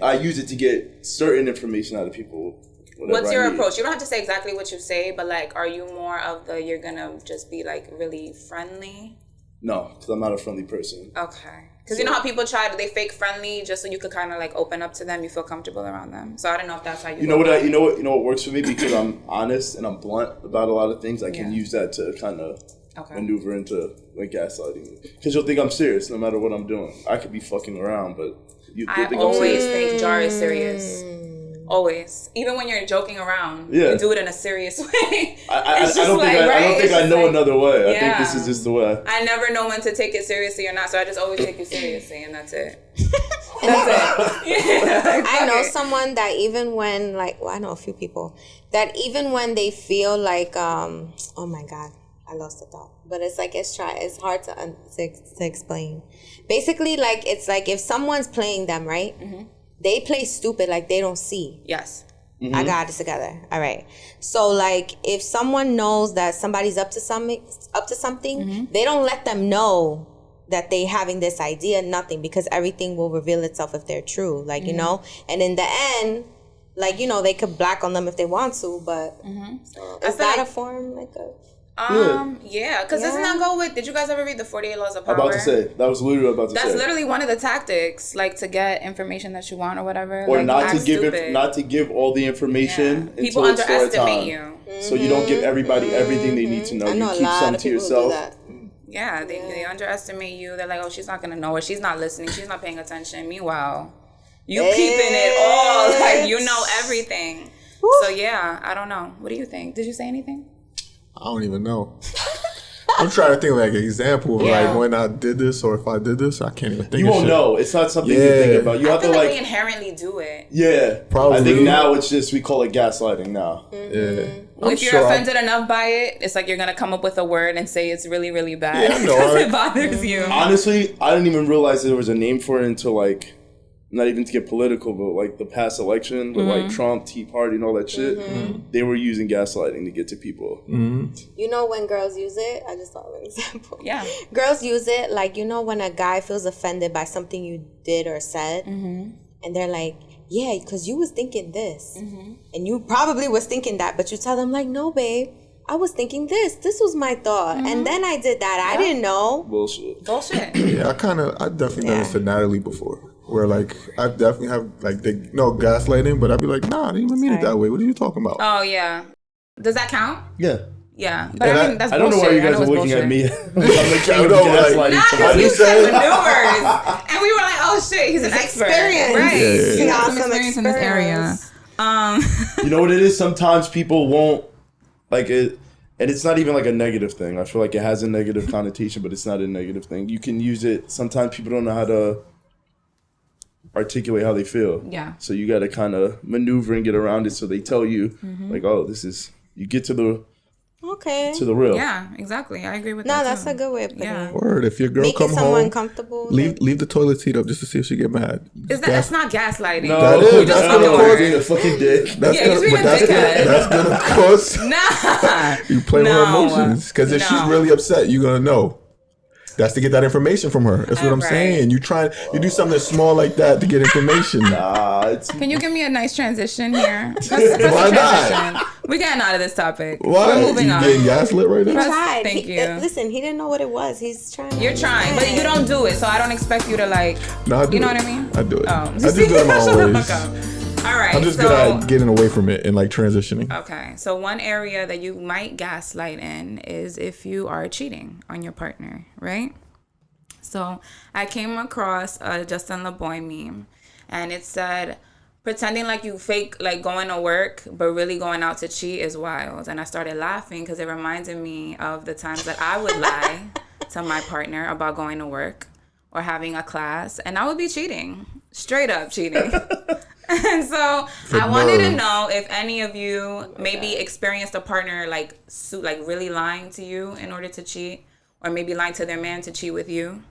I use it to get certain information out of people.
What's your approach? You don't have to say exactly what you say, but like, are you more of the you're gonna just be like really friendly?
No, because I'm not a friendly person.
Okay. Because you know how people they fake friendly just so you could kind of like open up to them, you feel comfortable around them. So I don't know if that's how you.
You know what works for me because I'm honest and I'm blunt about a lot of things. I can use that to kind of maneuver into like gaslighting because you'll think I'm serious no matter what I'm doing. I could be fucking around, but
I always think Jar is serious. Always, even when you're joking around, you do it in a serious way.
I don't think I know another way. I think this is just the way.
I never know when to take it seriously or not, so I just always take you seriously, and that's it. That's it. Yeah.
I know someone that even when I know a few people that even when they feel like oh my God, I lost the thought, but it's like it's hard to explain. Basically, like it's like if someone's playing them, right? Mm-hmm. They play stupid like they don't see.
Yes.
Mm-hmm. I got this together. All right. So like if someone knows that somebody's up to something,
mm-hmm.
they don't let them know that they having this idea, nothing, because everything will reveal itself if they're true. Like,
mm-hmm.
And in the end, like, they could black on them if they want to, but
mm-hmm.
so is that a form like a
yeah, because doesn't that go with, did you guys ever read the 48 Laws of Power?
I'm about to say, that was literally about to say.
That's literally one of the tactics, like to get information that you want or whatever.
Or
like,
not to give all the information until
people
it's story
underestimate
time.
you.
Mm-hmm.
So you don't give everybody everything they need to know. You keep some to yourself.
Yeah, they underestimate you. They're like, oh, she's not going to know, or she's not listening, she's not paying attention. Meanwhile, you peeping it all, like you know everything. Woo. So yeah, I don't know. What do you think? Did you say anything?
I don't even know. I'm trying to think of like an example of like when I did this or if I did this. I can't even think.
You won't know. It's not something you think about. You have to
like we inherently do it.
Yeah,
probably.
I think now it's just we call it gaslighting now.
Mm-hmm.
Yeah. If you're offended enough by it, it's like you're gonna come up with a word and say it's really, really bad
because
it bothers you.
Honestly, I didn't even realize there was a name for it until like. Not even to get political, but like the past election with like Trump, Tea Party, and all that shit, they were using gaslighting to get to people.
Mm-hmm. When girls use it, I just thought of an example.
Yeah.
Girls use it like, when a guy feels offended by something you did or said, and they're like, yeah, because you was thinking this. And you probably was thinking that, but you tell them like, no, babe, I was thinking this. This was my thought. And then I did that. I didn't know.
Bullshit.
Yeah, I definitely done this to Natalie before. Where like I definitely have like gaslighting, but I'd be like, nah, I didn't even mean it that way. What are you talking about?
Oh yeah, does that count?
Yeah.
Yeah, but I mean that's bullshit.
I don't know why you guys are looking at me. I'm like,
I know, gaslighting. You said maneuvers, and we were like, oh shit, he's an expert, right?
He
got some experience in this area.
You know what it is? Sometimes people won't like it. And it's not even like a negative thing. I feel like it has a negative connotation, but it's not a negative thing. You can use it. Sometimes people don't know how to articulate how they feel.
Yeah.
So you got to kind of maneuver and get around it so they tell you, like, oh, you get to the real.
Yeah, exactly. I agree with that.
No, that's a good way of putting it.
Word. If your girl
Making
come
someone
home,
comfortable.
Leave the toilet seat up just to see if she get mad.
That's not gaslighting.
No,
that is.
That's gonna cause you a fucking dick.
That's gonna cause.
Nah.
You play with her emotions because if she's really upset, you're gonna know. That's to get that information from her. That's what I'm saying. You do something small like that to get information.
Can you give me a nice transition here?
Why not?
We're getting out of this topic.
Why?
We're moving on.
You getting gaslit right now?
Tried.
Thank you.
Listen, he didn't know what it was. He's trying.
You're trying, but you don't do it, so I don't expect you to like.
No, I do.
You know what I mean?
I do it.
Oh.
I just do it in my own ways.
All right.
I'm just good at getting away from it and like transitioning.
Okay. So one area that you might gaslight in is if you are cheating on your partner, right? So I came across a Justin LeBoy meme, and it said, pretending like you fake like going to work, but really going out to cheat is wild. And I started laughing because it reminded me of the times that I would lie to my partner about going to work or having a class, and I would be cheating, straight up cheating. And so I wanted to know if any of you maybe experienced a partner like really lying to you in order to cheat, or maybe lying to their man to cheat with you,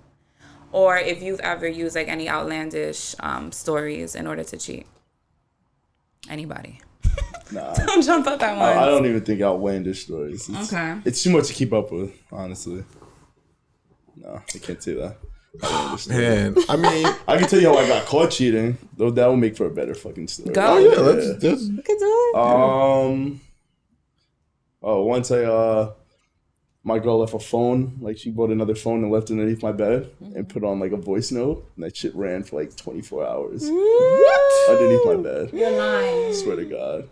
or if you've ever used like any outlandish stories in order to cheat. Anybody?
Nah.
Don't jump up at once.
I don't even think outlandish stories. It's too much to keep up with, honestly. No, I can't say that.
Man, I mean,
I can tell you how I got caught cheating. Though that will make for a better fucking story.
Go.
oh yeah, let's
You can do it.
Once my girl left a phone. Like, she bought another phone and left it underneath my bed and put on like a voice note, and that shit ran for like 24 hours. What? Underneath my bed.
You're lying.
Swear to God.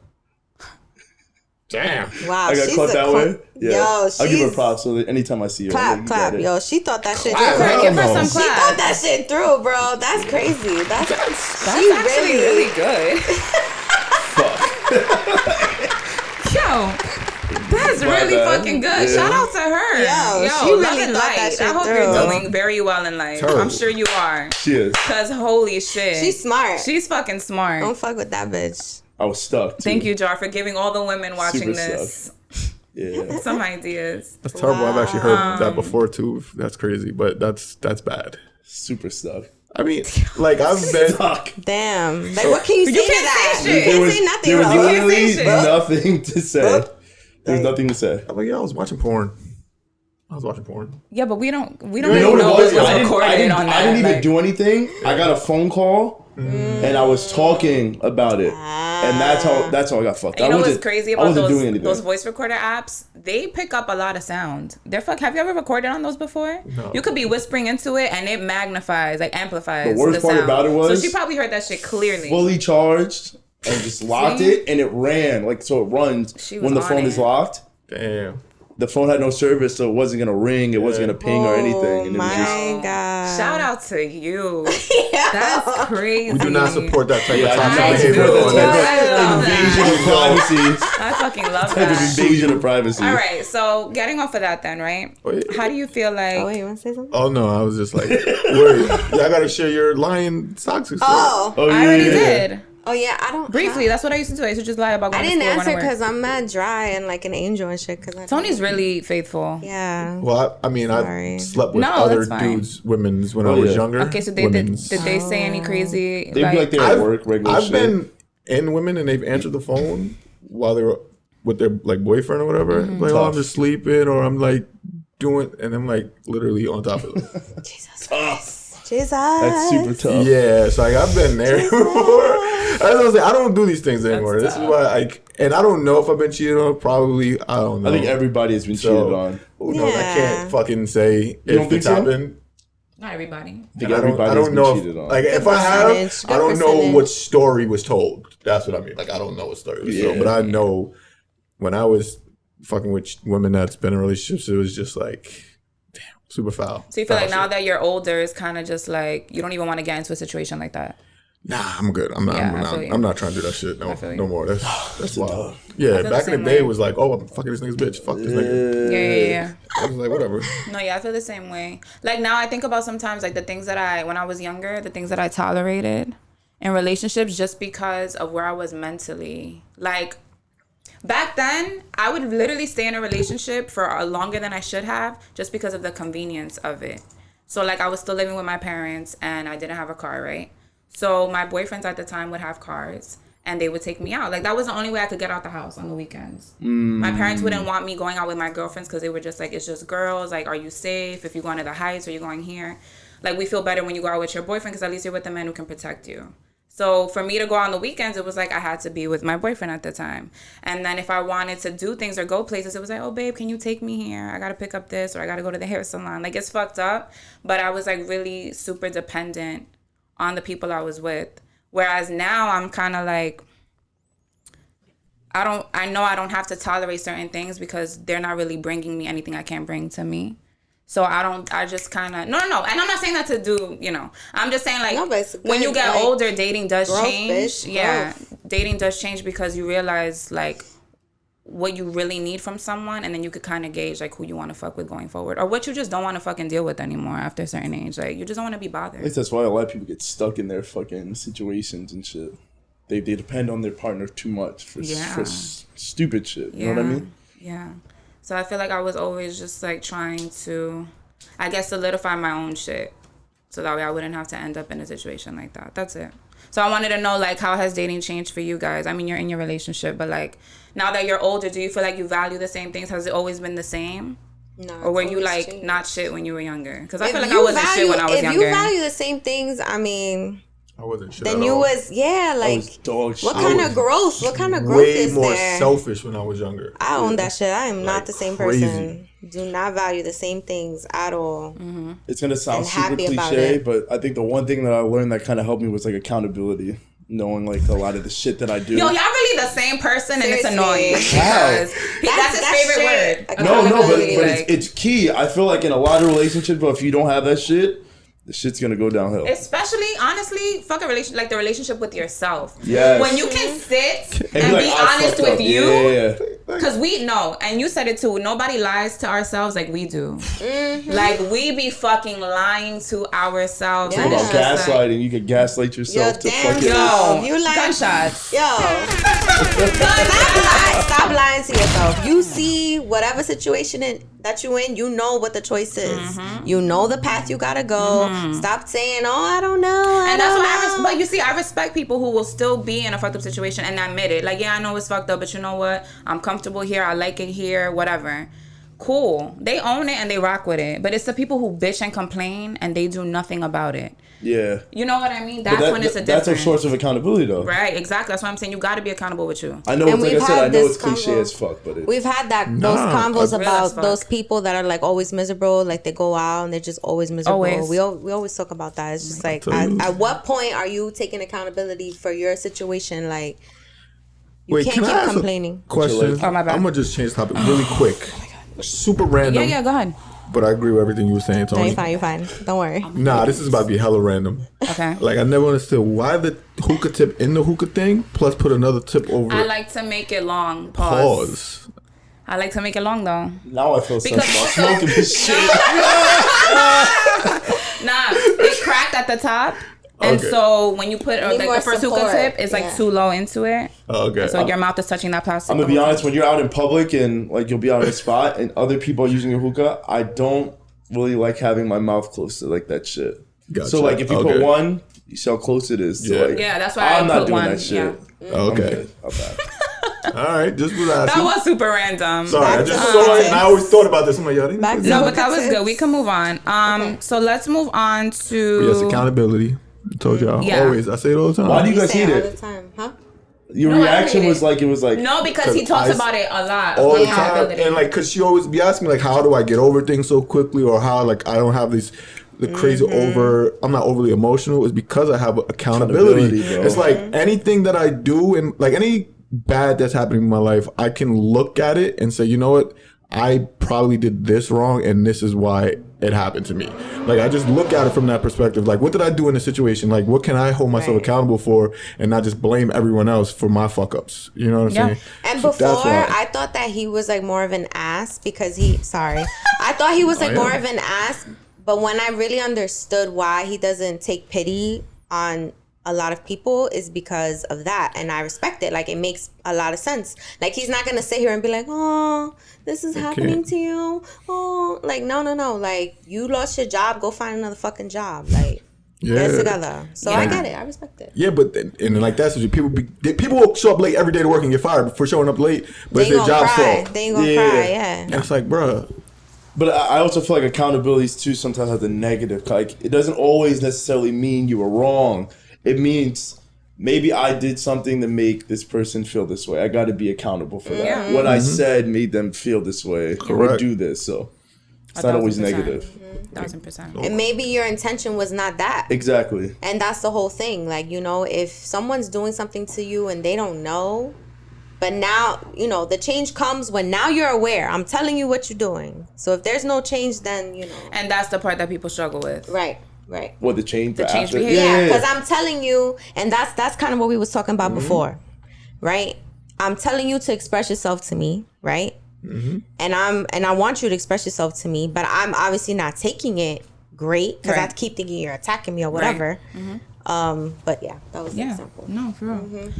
damn.
Wow,
I got
she's
caught
a
that way. Yeah.
Yo,
I'll give her
she's
props. So that anytime I see her, I'm
clap,
like, you
clap.
got it.
Yo, she thought that shit
Clap.
through.
Give her some
She thought
clap.
that shit through, bro. That's crazy. That's
That's actually really good. Yo, that's really
bad.
fucking good.
Yeah.
Shout out to her.
Yo, she
love
really
and
thought
light.
that shit
I hope
through.
you're doing very well in life.
Terrible.
I'm sure you are.
She is.
Cause holy shit,
She's smart.
She's fucking smart.
Don't fuck with that bitch.
I was stuck. Too.
Thank you, Jar, for giving all the women watching
Super
this
Yeah.
some ideas.
That's terrible. I've actually heard that before too. That's crazy, but that's bad.
Super stuck.
I mean, like I've been.
Damn. Like, what can you say to
can't
that?
say shit.
You
There
can't
was,
say nothing.
there was
bro.
literally
shit.
nothing to say. There's nothing to say.
I'm like, yeah, I was watching porn. I was watching porn.
Yeah, but we don't
You
really
know what
know
it
what
was?
was
I
recorded
didn't
on that.
even
like-
do anything. I got a phone call and I was talking about it, and that's how I got fucked.
You
I
know
wasn't,
what's crazy
I
about
wasn't doing anything.
those voice recorder apps? They pick up a lot of sound. Have you ever recorded on those before?
No.
You could be whispering into it and it magnifies, like amplifies.
The worst part
sound.
about it was-
so she probably heard that shit clearly.
Fully charged and just locked
See?
it, and it ran like so. It runs
She was
when the
on
phone
it.
is locked.
Damn.
The phone had no service, so it wasn't gonna ring. It wasn't gonna ping or anything.
Oh
And it was just,
my God.
Shout out to you. That's crazy.
We do not support that type
Yeah,
of
I
toxic
do not
behavior.
support
on
that
this.
I love
invasion
that.
of privacy.
I fucking love
Type of
that.
invasion of privacy.
All right, so getting off of that then, right?
Wait.
How do you feel like...
Oh, wait, you want to say something?
Oh no, I was just like, wait, y'all gotta share your lying toxic story.
Oh.
Oh,
I already
yeah.
did.
Oh, yeah, I don't.
Briefly, that's what I used to do. I used to just lie about
I
going
didn't
to school,
answer
going to work.
because I'm mad dry and like an angel and shit. Cause
Tony's really faithful.
Yeah.
Well, I mean,
Sorry.
I've slept with
No,
other
that's fine.
dudes, women's when I
Oh,
was
yeah.
younger.
Okay, so did
women's.
they say any crazy...
They'd be like they're at work, regular
I've
shit.
been in women and they've answered the phone while they were with their like boyfriend or whatever.
Mm-hmm.
Like, oh, I'm
Tough.
just sleeping, or I'm like doing, and I'm like literally on top of them.
Jesus Christ. Jesus.
That's super tough.
Yeah, so like I've been there before. As I was saying, I don't do these things anymore. This is why and I don't know if I've been cheated on. Probably, I don't know.
I think everybody has been cheated on.
Who knows? I
Yeah.
can't fucking say
don't
if
think
it's
so?
happened.
Not everybody.
I think
I
everybody has
don't
been
know
cheated
if,
on.
like if I have,
percentage,
I don't
good
know
percentage.
what story was told. That's what I mean. Like I don't know what story was told,
Yeah.
but I know when I was fucking with women that's been in relationships, it was just like, damn, super foul.
So you feel
Foul
like now
shit.
that you're older, it's kind of just like you don't even want to get into a situation like that.
Nah, I'm good. I'm not.
Yeah, I feel you.
I'm not trying to do that shit. No,
feel you.
no more. That's wild.
tough.
Yeah,
feel the
back in
same
the day,
way.
it was like, oh, I'm fucking this nigga's bitch. Fuck this nigga.
Yeah.
I was like, whatever.
No, yeah, I feel the same way. Like now I think about sometimes like the things that when I was younger, the things that I tolerated in relationships just because of where I was mentally. Like back then, I would literally stay in a relationship for longer than I should have just because of the convenience of it. So like I was still living with my parents and I didn't have a car, right? So my boyfriends at the time would have cars and they would take me out. Like that was the only way I could get out the house on the weekends. My parents wouldn't want me going out with my girlfriends because they were just like, it's just girls. Like, are you safe? If you're going to the Heights or you're going here, like we feel better when you go out with your boyfriend because at least you're with a man who can protect you. So for me to go out on the weekends, it was like I had to be with my boyfriend at the time. And then if I wanted to do things or go places, it was like, oh, babe, can you take me here? I got to pick up this or I got to go to the hair salon. Like it's fucked up. But I was like really super dependent on the people I was with. Whereas now I'm kind of like, I know I don't have to tolerate certain things because they're not really bringing me anything I can't bring to me. So I just kind of, no. And I'm not saying that to do, I'm just saying like, when you get
like,
older, dating does change.
Bitch,
yeah. Dating does change because you realize like what you really need from someone, and then you could kind of gauge like who you want to fuck with going forward, or what you just don't want to fucking deal with anymore after a certain age. Like you just don't want to be bothered.
I think that's why a lot of people get stuck in their fucking situations and shit. They depend on their partner too much for stupid shit. You know what I mean?
Yeah. So I feel like I was always just like trying to, I guess, solidify my own shit, so that way I wouldn't have to end up in a situation like that. That's it. So I wanted to know, like, how has dating changed for you guys? I mean, you're in your relationship, but like, now that you're older, do you feel like you value the same things? Has it always been the same?
No.
Or were you like
changed.
Not shit when you were younger? Because I feel like I wasn't shit when I was younger.
If you value the same things, I mean,
I wasn't shit.
Then
at
you
all.
was
dog shit.
What kind of growth? What kind of growth
way
is
more
there?
selfish when I was younger.
I own that shit. I am not the same
crazy.
person. Do not value the same things at all.
Mm-hmm.
It's gonna sound
And
super
happy about
cliche,
it.
but I think the one thing that I learned that kind of helped me was like accountability. Knowing like a lot of the shit that I do.
Yo, y'all really the same person, and it's
Seriously.
annoying because that's his favorite word.
No, but
Like,
it's key. I feel like in a lot of relationships, but if you don't have that shit, the shit's gonna go downhill.
especially, honestly, fuck a relationship, like the relationship with yourself.
Yes.
When you can sit and
be like,
be
I
honest
fucked
with
up.
you.
Yeah.
Because we know, and you said it too, nobody lies to ourselves like we do. Mm-hmm. Like, we be fucking lying to ourselves.
Yeah.
And
About
it's just
gaslighting,
like,
you can gaslight yourself to
damn
fucking.
yo,
You like
gunshots.
Yo, stop lying to yourself. You see whatever situation that you in, you know what the choice is.
Mm-hmm.
You know the path you gotta go. Stop saying, "Oh, I don't know."
And that's why but you see, I respect people who will still be in a fucked up situation and admit it. Like, yeah, I know it's fucked up, but you know what? I'm comfortable here. I like it here. Whatever. Cool. They own it and they rock with it. But it's the people who bitch and complain and they do nothing about it.
Yeah.
You know what I mean? That's when it's a difference.
That's a source of accountability, though.
Right, exactly. That's why I'm saying you got to be accountable with you.
I know,
And
like
we've
I said, I
had
know
this
it's cliche
convo-
as fuck, but
We've had those convos
Real as
about
fuck.
those people that are like always miserable, like they go out and they're just always miserable.
Always.
We always talk about that. It's just like,
tell you.
at what point are you taking accountability for your situation? Like, you can't
can I
keep
ask a
complaining.
question?
Oh, my bad.
I'm gonna just change the topic really quick. Super random.
Yeah, go ahead.
But I agree with everything you were saying,
No,
Toni.
you're fine. Don't worry.
Nah, this is about to be hella random.
Okay.
Like, I never understood why the hookah tip in the hookah thing, plus put another tip over
I
it.
like to make it long. Pause. I like to make it long, though.
now I feel sense
Because
about smoking this shit.
Nah, it cracked at the top. And
Okay.
so when you put
Need
like
more
the first hookah
support.
tip, it's like
Yeah.
too low into it.
Okay.
So your mouth is touching that plastic.
I'm gonna be honest, when you're out in public and like you'll be out in a spot and other people are using your hookah, I don't really like having my mouth close to like that shit.
Gotcha.
So like if you
Okay.
put one, you see how close it is. So,
Yeah.
like,
Yeah, that's why
I'm
I
not
put
doing
one.
that shit.
Yeah.
I'm
Okay.
good. I'm bad.
All right. Just was
That
asking.
was super random.
Sorry, I
Back
just
to
saw
hookah
it and I always thought about this. I'm like, yo, I didn't
Back
put
to
No,
that.
but that was
Hookah
good.
tips.
We can move on. So let's move on to.
Yes, accountability. I told y'all
Yeah.
always. I say it all the time.
Why do you guys
Say
hate
all
it?
the time, huh?
Your
No, I
reaction
hate
was
it.
like it was like
No, because he talks about it a lot.
all the time,
accountability.
and like, cause she always be asking me like, how do I get over things so quickly, or how like I don't have the crazy I'm not overly emotional. Is because I have accountability.
Accountability, bro.
It's like anything that I do and like any bad that's happening in my life, I can look at it and say, you know what, I probably did this wrong, and this is why it happened to me. Like, I just look at it from that perspective. Like, what did I do in this situation? Like, what can I hold myself accountable for, and not just blame everyone else for my fuck ups? You know what I'm saying?
And
So
before,
that's why.
I thought that he was like more of an ass because I thought he was like
I
more
am.
of an ass. But when I really understood why he doesn't take pity on a lot of people is because of that. And I respect it. Like, it makes a lot of sense. Like, he's not going to sit here and be like, oh, this is happening to you. Oh, like, no. Like, you lost your job. Go find another fucking job. Like, get it together. So I get it. I respect it.
Yeah, but then, and like that's what people will show up late every day to work and get fired for showing up late, but
They
it's their
gonna
job's
cry.
fault.
They ain't gonna
Yeah.
cry. Yeah.
And it's like, bruh.
But I also feel like accountability too sometimes has a negative. Like it doesn't always necessarily mean you were wrong. It means maybe I did something to make this person feel this way. I got to be accountable for that.
Yeah.
What I said made them feel this way or
Correct.
do this. So it's not always
1,000%.
negative.
1,000%.
And maybe your intention was not that.
Exactly.
And that's the whole thing. Like, you know, if someone's doing something to you and they don't know, But now, you know, the change comes when now you're aware. I'm telling you what you're doing. So if there's no change, then, you know.
And that's the part that people struggle with.
Right.
What, the change?
The change behavior.
Yeah, because I'm telling you, and that's kind of what we was talking about before, right? I'm telling you to express yourself to me, right? And I want you to express yourself to me, but I'm obviously not taking it great because I keep thinking you're attacking me or whatever. But yeah, that was the example.
No, for real.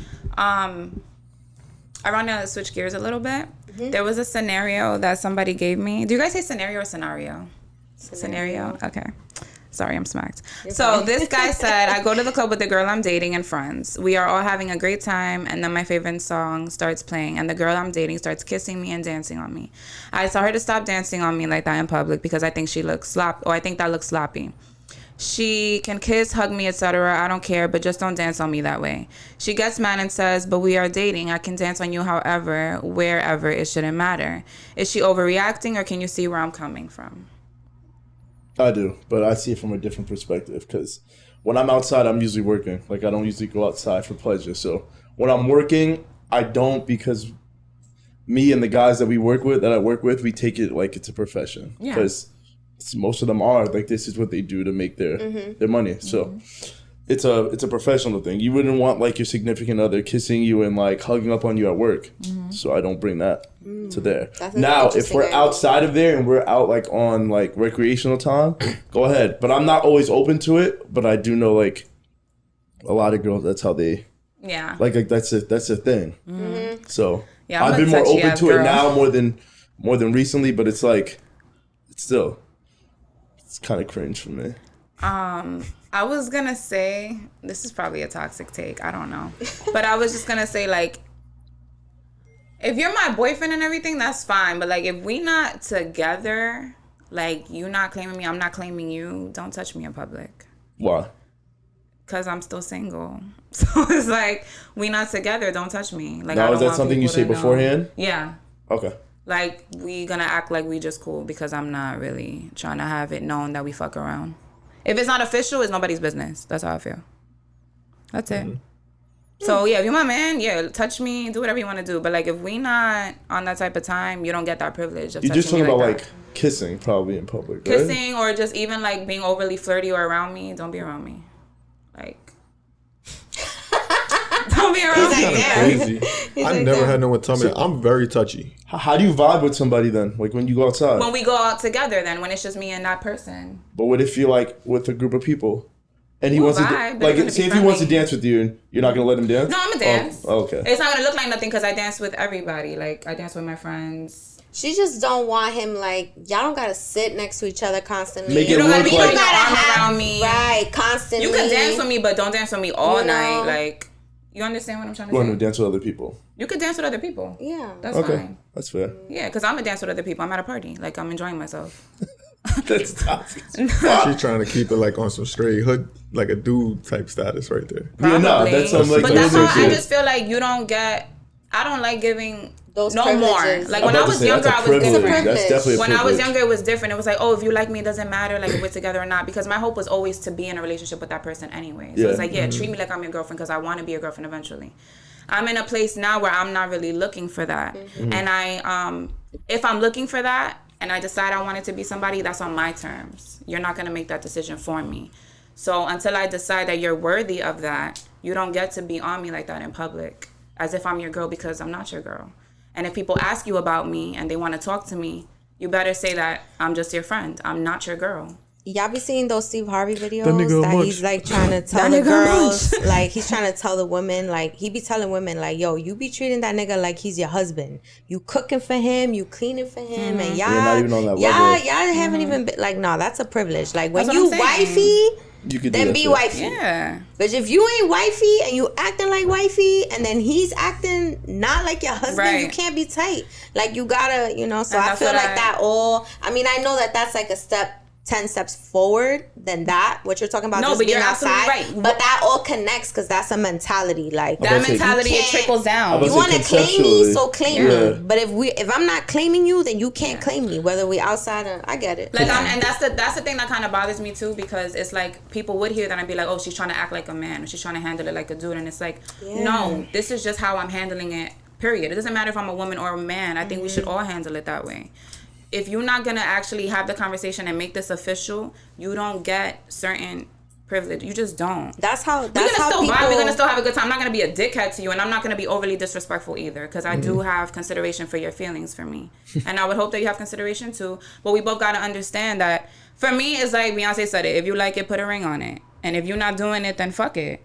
I want to switch gears a little bit. There was a scenario that somebody gave me. Do you guys say scenario or scenario? Scenario. Okay. Sorry, I'm smacked. So this guy said, I go to the club with the girl I'm dating and friends. We are all having a great time, and then my favorite song starts playing, and the girl I'm dating starts kissing me and dancing on me. I tell her to stop dancing on me like that in public because I think she looks sloppy, or I think that looks sloppy. She can kiss, hug me, etc. I don't care, but just don't dance on me that way. She gets mad and says, but we are dating. I can dance on you however, wherever, it shouldn't matter. Is she overreacting, or can you see where I'm coming from?
I do, but I see it from a different perspective because when I'm outside, I'm usually working. Like, I don't usually go outside for pleasure. So when I'm working, I don't, because me and the guys that I work with, we take it like it's a profession. Because most of them are like, this is what they do to make their money. So it's a professional thing. You wouldn't want like your significant other kissing you and like hugging up on you at work. So I don't bring that to there. Now, if we're outside of there and we're out like on like recreational time, go ahead. But I'm not always open to it. But I do know like a lot of girls, that's how they like that's a thing. So I've been more open to it now more than recently. But it's like it's kind of cringe for me.
I was gonna say, this is probably a toxic take, I don't know. But I was just gonna say, like, if you're my boyfriend and everything, that's fine. But, like, if we not together, like, you not claiming me, I'm not claiming you, don't touch me in public.
Why?
Because I'm still single. So it's like, we not together, don't touch me. Like,
now, is that something you say beforehand?
Yeah.
Okay.
Like, we gonna act like we just cool because I'm not really trying to have it known that we fuck around. If it's not official, it's nobody's business. That's how I feel. That's it. So, yeah, if you're my man, yeah, touch me, do whatever you want to do. But, like, if we not on that type of time, you don't get that privilege of
You're just talking
me
about,
like
kissing probably in public, right?
Kissing or just even, like, being overly flirty or around me, don't be around me. Like, don't be around me.
Crazy. I've never had no one tell me that. I'm very touchy.
How do you vibe with somebody then? Like when you go outside?
When we go out together then, when it's just me and that person.
But what if you're like with a group of people and he wants to, like, say if he wants to dance with you and you're not going to let him dance?
No, I'm going to dance.
Oh, okay.
It's not going to look like nothing because I dance with everybody. Like, I dance with my friends.
She just don't want him, like, y'all don't gotta sit next to each other constantly.
Make
you
it
don't
look
gotta be
like,
your arm around me.
Right, constantly.
You can dance with me, but don't dance with me all night. Like, you understand what I'm trying to say?
You want to dance with other people?
You could dance with other people.
Yeah.
That's fine.
That's fair.
Yeah, because I'm going to dance with other people. I'm at a party. Like, I'm enjoying myself.
That's toxic.
She's trying to keep it like on some straight hood, like a dude type status right there.
Probably.
Yeah, no, that's something like.
But that's why I just feel like you don't get. I don't like giving
those
no
privileges.
More. Like when I was younger, I was different.
That's definitely a
when
privilege.
I was younger, it was different. It was like, oh, if you like me, it doesn't matter, like if we're together or not. Because my hope was always to be in a relationship with that person anyway. So it's like, yeah, treat me like I'm your girlfriend because I want to be your girlfriend eventually. I'm in a place now where I'm not really looking for that, and I, if I'm looking for that, and I decide I want it to be somebody, that's on my terms. You're not gonna make that decision for me. So until I decide that you're worthy of that, you don't get to be on me like that in public, as if I'm your girl, because I'm not your girl. And if people ask you about me and they want to talk to me, you better say that I'm just your friend. I'm not your girl.
Y'all be seeing those Steve Harvey videos
that
he's like trying to tell the girls, like he's trying to tell the women, like he be telling women like, yo, you be treating that nigga like he's your husband. You cooking for him, you cleaning for him, and y'all,
not even on that
y'all haven't even been like, no, that's a privilege. Like when you wifey,
you could
then be wifey.
Yeah.
But if you ain't wifey and you acting like wifey, and then he's acting not like your husband, you can't be tight. Like you gotta, you know. So I feel like that all. I mean, I know that that's like a step. 10 steps forward than that, what you're talking about.
No,
just
but
being
you're
outside.
absolutely right.
But that all connects because that's a mentality. Like
that mentality, it trickles down.
You want to claim me, so claim me. But if I'm not claiming you, then you can't claim me. Whether we outside or I get it.
Like and that's the thing that kind of bothers me too, because it's like people would hear that and be like, oh, she's trying to act like a man, or she's trying to handle it like a dude, and it's like, no, this is just how I'm handling it. Period. It doesn't matter if I'm a woman or a man. I think we should all handle it that way. If you're not going to actually have the conversation and make this official, you don't get certain privilege. You just don't.
That's how
we're going to still
people...
vibe. We're going to still have a good time. I'm not going to be a dickhead to you, and I'm not going to be overly disrespectful either, because I do have consideration for your feelings for me. And I would hope that you have consideration too. But we both got to understand that, for me, it's like Beyonce said it. If you like it, put a ring on it. And if you're not doing it, then fuck it.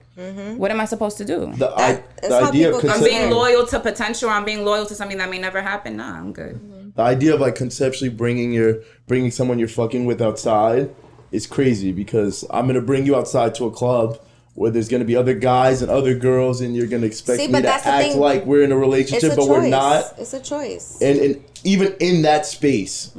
What am I supposed to do?
The idea of
I'm being loyal to potential. I'm being loyal to something that may never happen. Nah, I'm good.
The idea of like conceptually bringing someone you're fucking with outside is crazy, because I'm gonna bring you outside to a club where there's gonna be other guys and other girls, and you're gonna expect me to act like we're in a relationship, but we're not.
It's a choice.
And even in that space,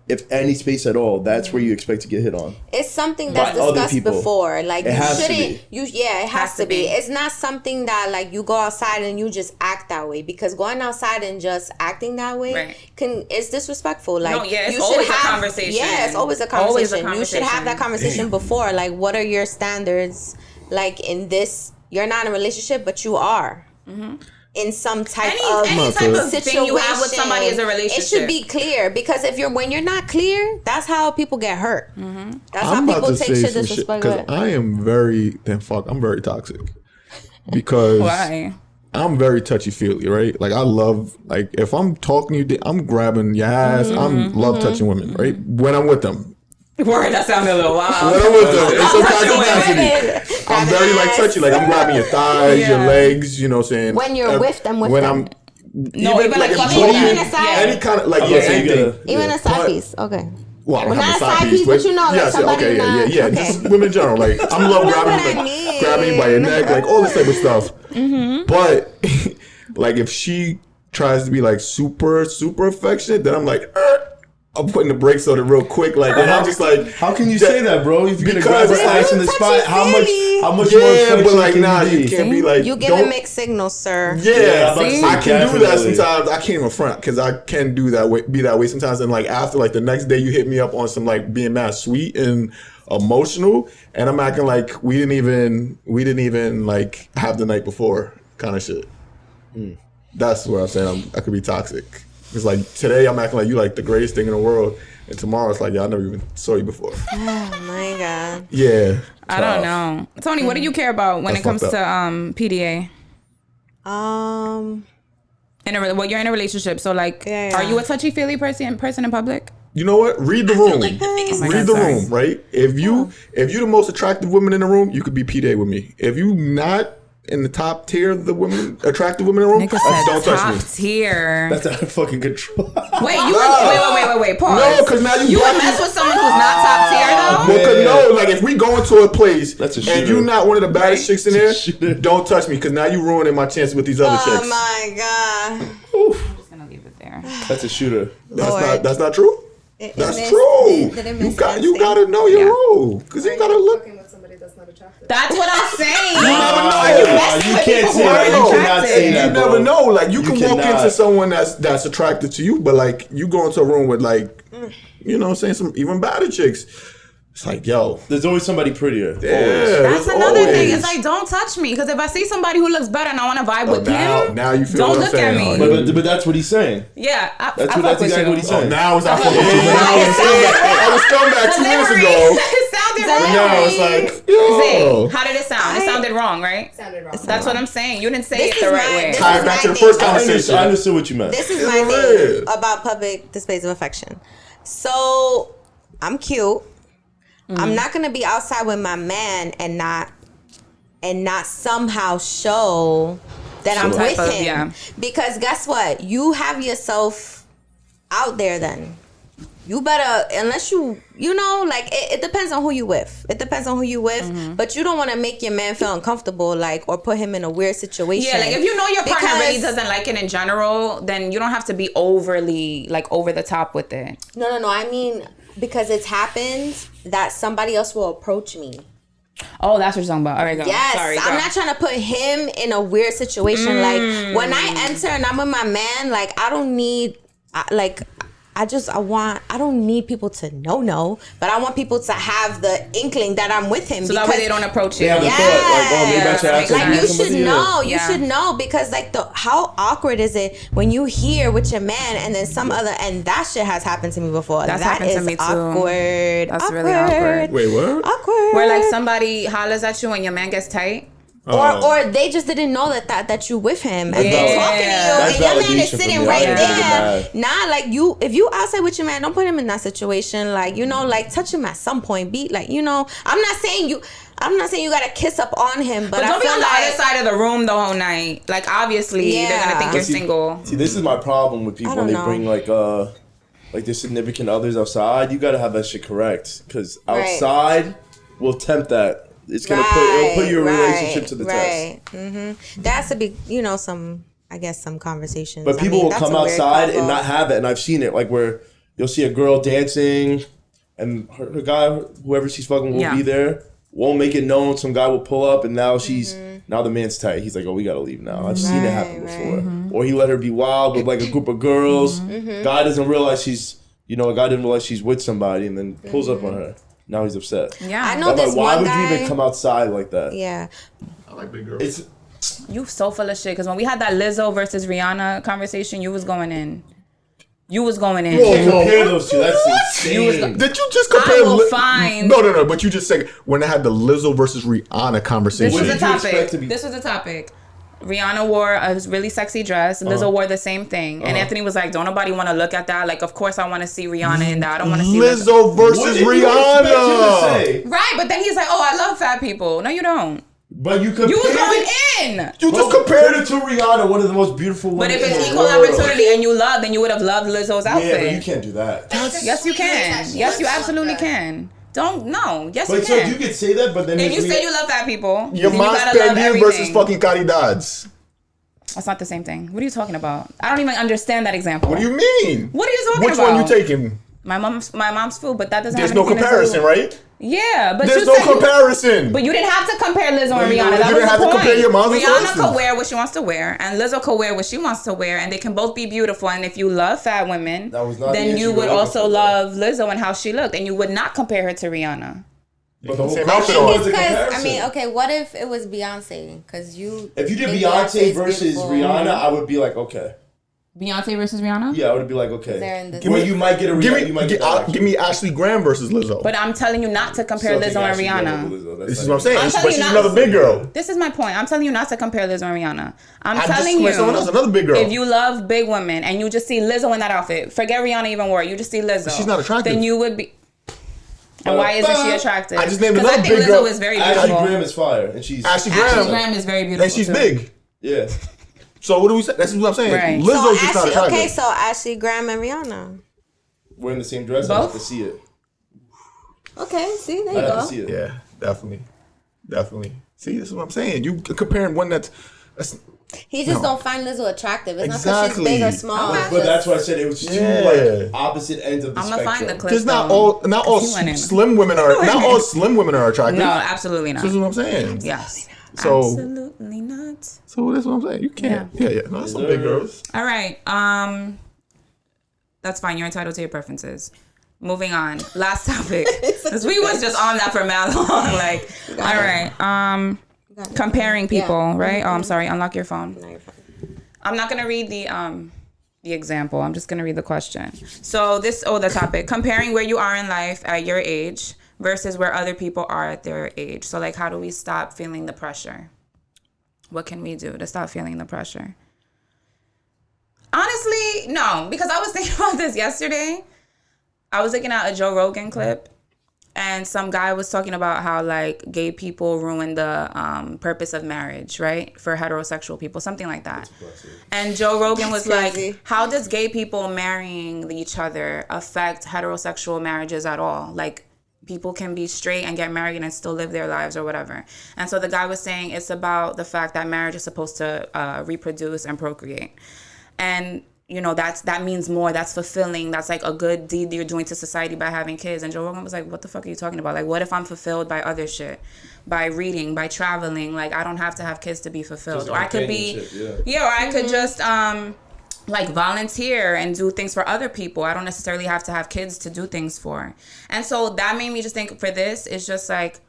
if any space at all, that's where you expect to get hit on.
It's something that's discussed before. Like,
it has
it has to be. It's not something that like you go outside and you just act that way, because going outside and just acting that way it's disrespectful. Like,
it's always a conversation.
Yeah, it's always a conversation. You should have that conversation before. Like, what are your standards? Like, in this, you're not in a relationship, but you are. In some type of
situation thing you have with somebody is a relationship.
It should be clear, because when you're not clear, that's how people get hurt. That's how people take shit disrespect.
Because I am very I'm very toxic. Because
why?
I'm very touchy feely, right? Like, I love, like, if I'm talking to you, I'm grabbing your ass. I'm love touching women, right? When I'm with them.
Word, that sounded a little wild.
When I'm with them, it's some kind of capacity. I'm very like touchy. Like, I'm grabbing your thighs, your legs. You know what I'm saying?
When you're with them,
when I'm.
Even like
any kind of like anything.
Even a side piece. Okay.
Well, I don't have a
side piece, but you know,
yes, okay, yeah.
Okay.
Just women in general. Like, I love grabbing you by your neck, like all this type of stuff. But like, if she tries to be like super affectionate, then I'm like, I'm putting the brakes on it real quick, like, and I'm just like,
how can you say that, bro? If you're gonna grab her ass in the spot, how much more affection
but like,
can
you can't be like,
you giving mixed signals, sir.
Yeah, I can do that sometimes. I can't even front, because I can do that way, be that way sometimes. And like, after like the next day, you hit me up on some like being mad sweet and emotional, and I'm acting like we didn't even like have the night before kind of shit. That's what I'm saying. I could be toxic. It's like, today I'm acting like you like the greatest thing in the world, and tomorrow it's like, I never even saw you before.
Oh my God.
Yeah.
I don't know. Toni, what do you care about when it comes to PDA? You're in a relationship, so like, are you a touchy-feely person in public?
You know what? Read the room. Read the room, right? If you're the most attractive woman in the room, you could be PDA with me. If you not in the top tier of the attractive women in the room, don't touch me.
Top tier.
That's out of fucking control.
Wait. Pause.
No, because now you
would mess with someone who's not top tier though.
Well, no, like, if we go into a place and you're not one of the baddest chicks in there, don't touch me, because now you ruining my chances with these other chicks.
Oh my God.
I'm just gonna leave it there.
That's a shooter.
That's not true. That's true. You gotta know your role, because you gotta look.
That's what I'm saying.
You never know.
You can't say that. You cannot say that.
You never know. Like, you can walk into someone that's attracted to you, but like, you go into a room with like, you know what I'm saying, some even badder chicks. It's like, yo,
there's always somebody prettier.
Yeah,
that's another thing. It's like, don't touch me, because if I see somebody who looks better and I want to vibe with him,
now you feel
don't
what I'm
look at
saying.
me.
But that's what he's saying.
Yeah,
that's exactly what he's saying.
Now it's not fucking with you. I was scumbag 2 minutes ago.
It sounded wrong.
Now it's like, yo.
How did it sound? It sounded wrong, right?
Sounded wrong.
That's what I'm saying. You didn't say it the right way.
Tie it back to the first conversation.
I understood what you meant.
This is my thing about public displays of affection. So, I'm cute. I'm not gonna be outside with my man and not somehow show that I'm with him. Yeah. Because guess what? You have yourself out there then. You better, unless you know, like, it depends on who you with. It depends on who you with, but you don't want to make your man feel uncomfortable, like, or put him in a weird situation.
Yeah, like, if you know your partner really doesn't like it in general, then you don't have to be overly, like, over the top with it.
No. I mean, because it's happened that somebody else will approach me.
Oh, that's what you're talking about. All right, go.
Yes,
sorry,
I'm not trying to put him in a weird situation. Like, when I enter and I'm with my man, like, I don't need, like, I don't need people to know, but I want people to have the inkling that I'm with him.
So that way they don't approach you.
Yeah,
you should know. You should know, because like how awkward is it when you here with your man and then some other, and that shit has happened to me before.
That's happened to me too.
Awkward.
That's really awkward.
Wait, what?
Awkward.
Where like somebody hollers at you and your man gets tight.
Or they just didn't know that you with him and they're talking to you
That's
and your man is
validation for
sitting
me.
right
I
there.
get
Nah, like if you outside with your man, don't put him in that situation. Like, you know, like touch him at some point. Be like, you know, I'm not saying you gotta kiss up on him, but
don't
I
be
feel
on the
like
other side of the room the whole night. Like, obviously they're gonna think you're single.
See, this is my problem with people when they bring like their significant others outside. You gotta have that shit correct, because outside will tempt that. It's gonna put your relationship to the test.
Mm-hmm. That has to be, you know, some conversations.
But people will come outside and not have it, and I've seen it, like where you'll see a girl dancing, and her guy, whoever she's fucking, will be there. Won't make it known. Some guy will pull up, and now now the man's tight. He's like, "Oh, we gotta leave now." I've seen it happen before. Or he let her be wild with like a group of girls. Guy doesn't realize a guy didn't realize she's with somebody, and then pulls up on her. Now he's upset.
Yeah,
I know this
why
one
would
guy,
you even come outside like that?
Yeah,
I like big girls.
You so full of shit. Because when we had that Lizzo versus Rihanna conversation, you was going in. You can't
compare those two. That's insane.
Did you just compare?
I will find.
No. But you just said when I had the Lizzo versus Rihanna conversation.
This was the topic. Rihanna wore a really sexy dress. Lizzo wore the same thing. And Anthony was like, don't nobody want to look at that. Like, of course I want to see Rihanna in that. I don't want to see
Lizzo versus Rihanna.
Right, but then he's like, oh, I love fat people. No, you don't.
But you was
going in.
You just compared it to Rihanna, one of the most beautiful women.
But if it's equal opportunity and you love, then you would have loved Lizzo's outfit.
Yeah, but you can't do that.
Yes, you can. Yes, you absolutely can. Don't know. Yes, you
so
can.
you could say that, but then
if you say you love fat people,
your
mom's
Spaniard versus fucking Caridad's.
That's not the same thing. What are you talking about? I don't even understand that example.
What do you mean?
What are you talking about?
Which one you taking?
My mom's food, but that doesn't.
There's
have
no comparison, right?
Yeah, but
there's no comparison.
But you didn't have to compare Lizzo and Rihanna.
You didn't have to compare your mom's.
Rihanna could wear what she wants to wear, and Lizzo could wear what she wants to wear, and they can both be beautiful. And if you love fat women, then you would also love Lizzo and how she looked, and you would not compare her to Rihanna.
But the whole question was a comparison.
I mean, okay, what if it was Beyonce? Because
if you did Beyonce versus Rihanna, I would be like, okay.
Beyonce versus Rihanna?
Yeah, I would be like, okay. You might get a Rihanna.
Give me Ashley Graham versus Lizzo.
But I'm telling you not to compare Lizzo and Rihanna.
This is what I'm saying. But she's another big girl.
This is my point. I'm telling you not to compare Lizzo and Rihanna. I'm telling you,
someone else, another big girl.
If you love big women and you just see Lizzo in that outfit, forget Rihanna even wore it. You just see Lizzo.
But she's not attractive.
Then you would be. And why isn't she attractive?
I just named another big girl.
Lizzo is very beautiful.
Ashley Graham is fire, and
Ashley Graham
is very beautiful.
and she's big.
Yeah.
So what do we say? That's what I'm saying.
Right.
Lizzo's just not attractive.
Okay, so Ashley Graham and Rihanna.
We're in the same dress.
Both?
I have to see it.
Okay, see, there you
I have
go.
to see it.
Yeah, definitely. See, this is what I'm saying. You comparing one that's
he just don't find Lizzo attractive. It's not because she's big or small.
But that's why I said it was two like opposite ends of the spectrum.
I'm gonna find the clip.
Because not all slim women are attractive.
No, absolutely not.
This is what I'm saying.
Yes.
So
absolutely not.
So that's what I'm saying. You can't. Yeah. No, that's some big girls.
All right. That's fine. You're entitled to your preferences. Moving on. Last topic. Because we was just on that for mad long. Like, all right. Comparing people, right? Oh, I'm sorry. Unlock your phone.
No, you're fine.
I'm not gonna read the example. I'm just gonna read the question. So the topic: comparing where you are in life at your age versus where other people are at their age. So, like, how do we stop feeling the pressure? What can we do to stop feeling the pressure? Honestly, no, because I was thinking about this yesterday. I was looking at a Joe Rogan clip, and some guy was talking about how, like, gay people ruin the purpose of marriage, right? For heterosexual people, something like that. And Joe Rogan was like, how does gay people marrying each other affect heterosexual marriages at all? Like, people can be straight and get married and still live their lives or whatever. And so the guy was saying it's about the fact that marriage is supposed to reproduce and procreate. And you know, that means more. That's fulfilling. That's like a good deed that you're doing to society by having kids. And Joe Rogan was like, what the fuck are you talking about? Like, what if I'm fulfilled by other shit? By reading, by traveling. Like, I don't have to have kids to be fulfilled. Or I could be, or I could just, like volunteer and do things for other people. I don't necessarily have to have kids to do things for. And so that made me just think for this, it's just like,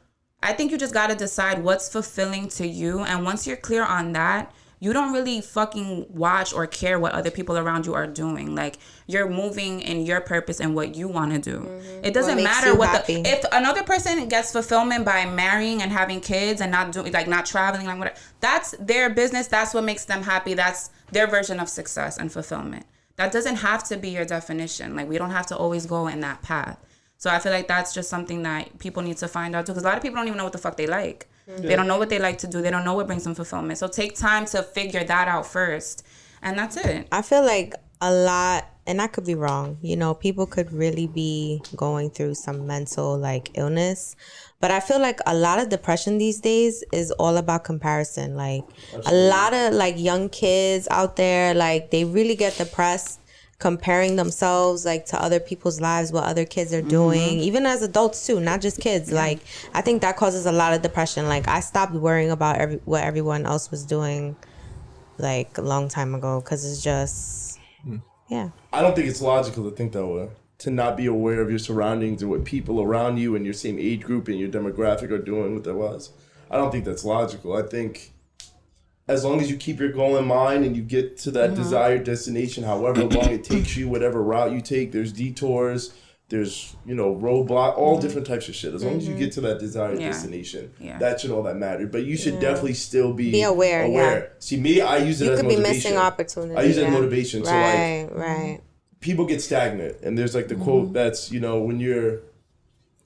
I think you just got to decide what's fulfilling to you. And once you're clear on that, you don't really fucking watch or care what other people around you are doing. Like, you're moving in your purpose and what you want to do. Mm-hmm. It doesn't matter if another person gets fulfillment by marrying and having kids and not doing, like, not traveling, like, whatever. That's their business. That's what makes them happy. That's their version of success and fulfillment. That doesn't have to be your definition. Like, we don't have to always go in that path. So I feel like that's just something that people need to find out too, because a lot of people don't even know what the fuck they like. Mm-hmm. They don't know what they like to do. They don't know what brings them fulfillment. So take time to figure that out first, and that's it.
I feel like a lot, and I could be wrong, you know, people could really be going through some mental like illness, but I feel like a lot of depression these days is all about comparison. Like a lot of like young kids out there, like they really get depressed comparing themselves like to other people's lives, what other kids are doing, even as adults too, not just kids. Like I think that causes a lot of depression. Like I stopped worrying about what everyone else was doing like a long time ago, because it's just I
don't think it's logical to think that way, to not be aware of your surroundings and what people around you and your same age group and your demographic are doing with their lives. I don't think that's logical. I think as long as you keep your goal in mind and you get to that desired destination, however long it takes you, whatever route you take, there's detours, there's, you know, roadblock, all different types of shit. As long as you get to that desired destination, that should all that matter. But you should definitely still be aware. Yeah. See, me, I use it as motivation. You could be missing opportunity. I use it as motivation.
Right,
so like, people get stagnant. And there's like the quote that's, you know, when you're,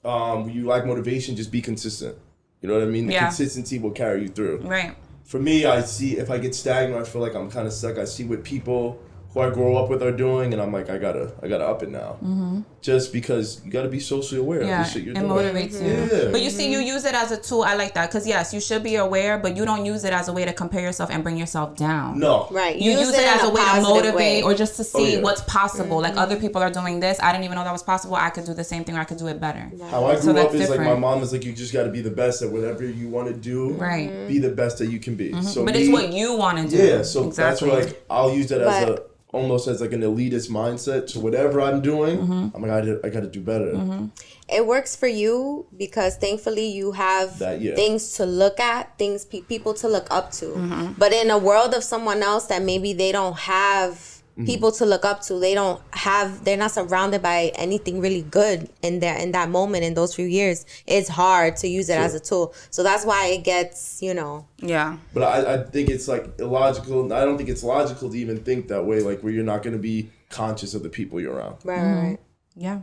when you like motivation, just be consistent. You know what I mean? The consistency will carry you through.
Right.
For me, I see if I get stagnant, I feel like I'm kind of stuck. I see what people who I grow up with are doing, and I'm like, I gotta up it now. Mm-hmm. Just because you gotta be socially aware of the shit you're doing.
It motivates you. Yeah. But you see, you use it as a tool. I like that, because yes, you should be aware, but you don't use it as a way to compare yourself and bring yourself down.
No.
Right.
You use it as a way to motivate or just to see what's possible. Like, other people are doing this. I didn't even know that was possible. I could do the same thing, or I could do it better.
Right. How I grew up is like, my mom is like, you just gotta be the best at whatever you want to do.
Right.
Be the best that you can be. So
but it's what you want to do.
Yeah, so that's why like, I'll use that as almost as like an elitist mindset. So whatever I'm doing, I'm like, I gotta do better.
It works for you because thankfully you have things to look at, things people to look up to. But in a world of someone else that maybe they don't have people to look up to, they're not surrounded by anything really good in that moment, in those few years, it's hard to use it as a tool. So that's why it gets, you know.
Yeah.
But I think it's like illogical. I don't think it's logical to even think that way, like where you're not going to be conscious of the people you're around.
Right.
Yeah.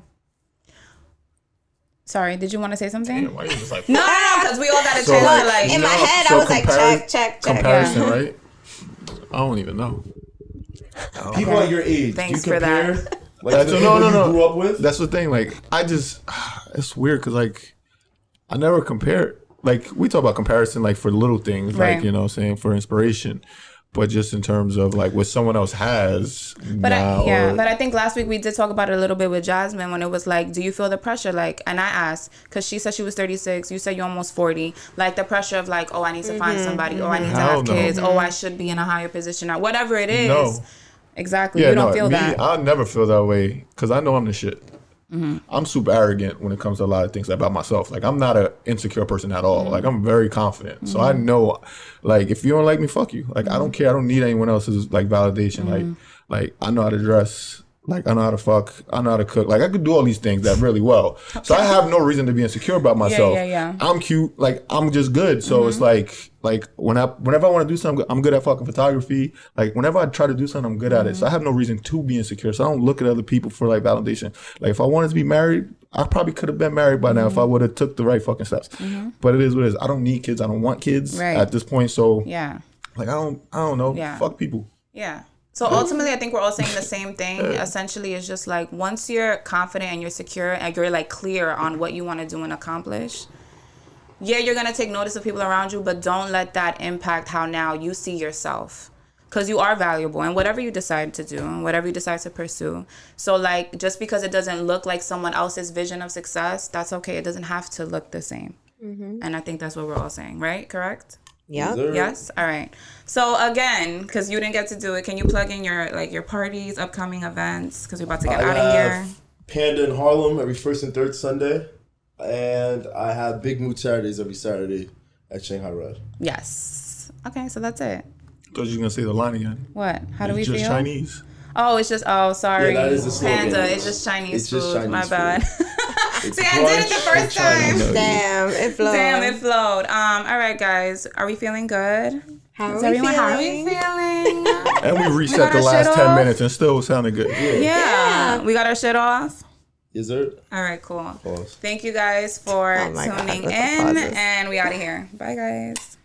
Sorry, did you want to say something?
Yeah, why are you just like,
no, because we all got a chance to like.
In my head, I was like, check.
Comparison, right? I don't even know.
People at your age,
Thanks
do you compare?
for that.
Like the people you grew up with?
That's the thing. Like, it's weird because like I never compare. Like, we talk about comparison like for little things,
right.
like, you know what I'm saying, for inspiration. But just in terms of like what someone else has.
But I think last week we did talk about it a little bit with Jasmine when it was like, do you feel the pressure? Like, and I asked, because she said she was 36, you said you're almost 40. Like the pressure of like, oh, I need to find somebody. Oh, I need to have kids. Oh, I should be in a higher position. Or whatever it is.
No.
Exactly. Yeah, you don't feel that.
I never feel that way because I know I'm the shit. I'm super arrogant when it comes to a lot of things about myself. Like, I'm not an insecure person at all. Like, I'm very confident. So I know, like, if you don't like me, fuck you. Like, I don't care. I don't need anyone else's, like, validation. Like, I know how to dress. Like, I know how to fuck. I know how to cook. Like, I could do all these things that really well. So I have no reason to be insecure about myself.
Yeah.
I'm cute. Like, I'm just good. So it's like whenever I want to do something, I'm good at fucking photography. Like, whenever I try to do something, I'm good at it. So I have no reason to be insecure. So I don't look at other people for, like, validation. Like, if I wanted to be married, I probably could have been married by now if I would have took the right fucking steps. But it is what it is. I don't need kids. I don't want kids at this point. So, like, I don't know. Fuck people.
Yeah. So ultimately, I think we're all saying the same thing. Essentially, it's just like, once you're confident and you're secure and you're like clear on what you want to do and accomplish, you're going to take notice of people around you, but don't let that impact how now you see yourself. Because you are valuable in whatever you decide to do and whatever you decide to pursue. So like, just because it doesn't look like someone else's vision of success, that's okay. It doesn't have to look the same. And I think that's what we're all saying, right? Correct?
Yeah.
Yes. All right. So again, because you didn't get to do it, can you plug in your parties, upcoming events? Because we're about to get out of here.
Panda in Harlem every first and third Sunday, and I have Big Mood Saturdays every Saturday at Shanghai Red.
Yes. Okay, so that's it.
I thought you were gonna say the line again.
What? How do we
just
feel?
Chinese.
Oh, it's just. Oh, sorry.
Yeah, that is the slogan.
Panda. It's just Chinese
It's just
food.
Chinese
My
food.
bad.
It's
See, I did it the first time.
Damn, it flowed.
Damn, it flowed. All right, guys. Are we feeling good?
How are
Is
we
everyone?
feeling?
How are we feeling?
And we reset
got
the
our
last
shit
10
off?
minutes and still sounded good.
Yeah. We got our shit off.
Is there?
All right, cool.
Pause.
Thank you guys for
Oh my God,
tuning
with the
in,
pauses.
and we out of here. Bye, guys.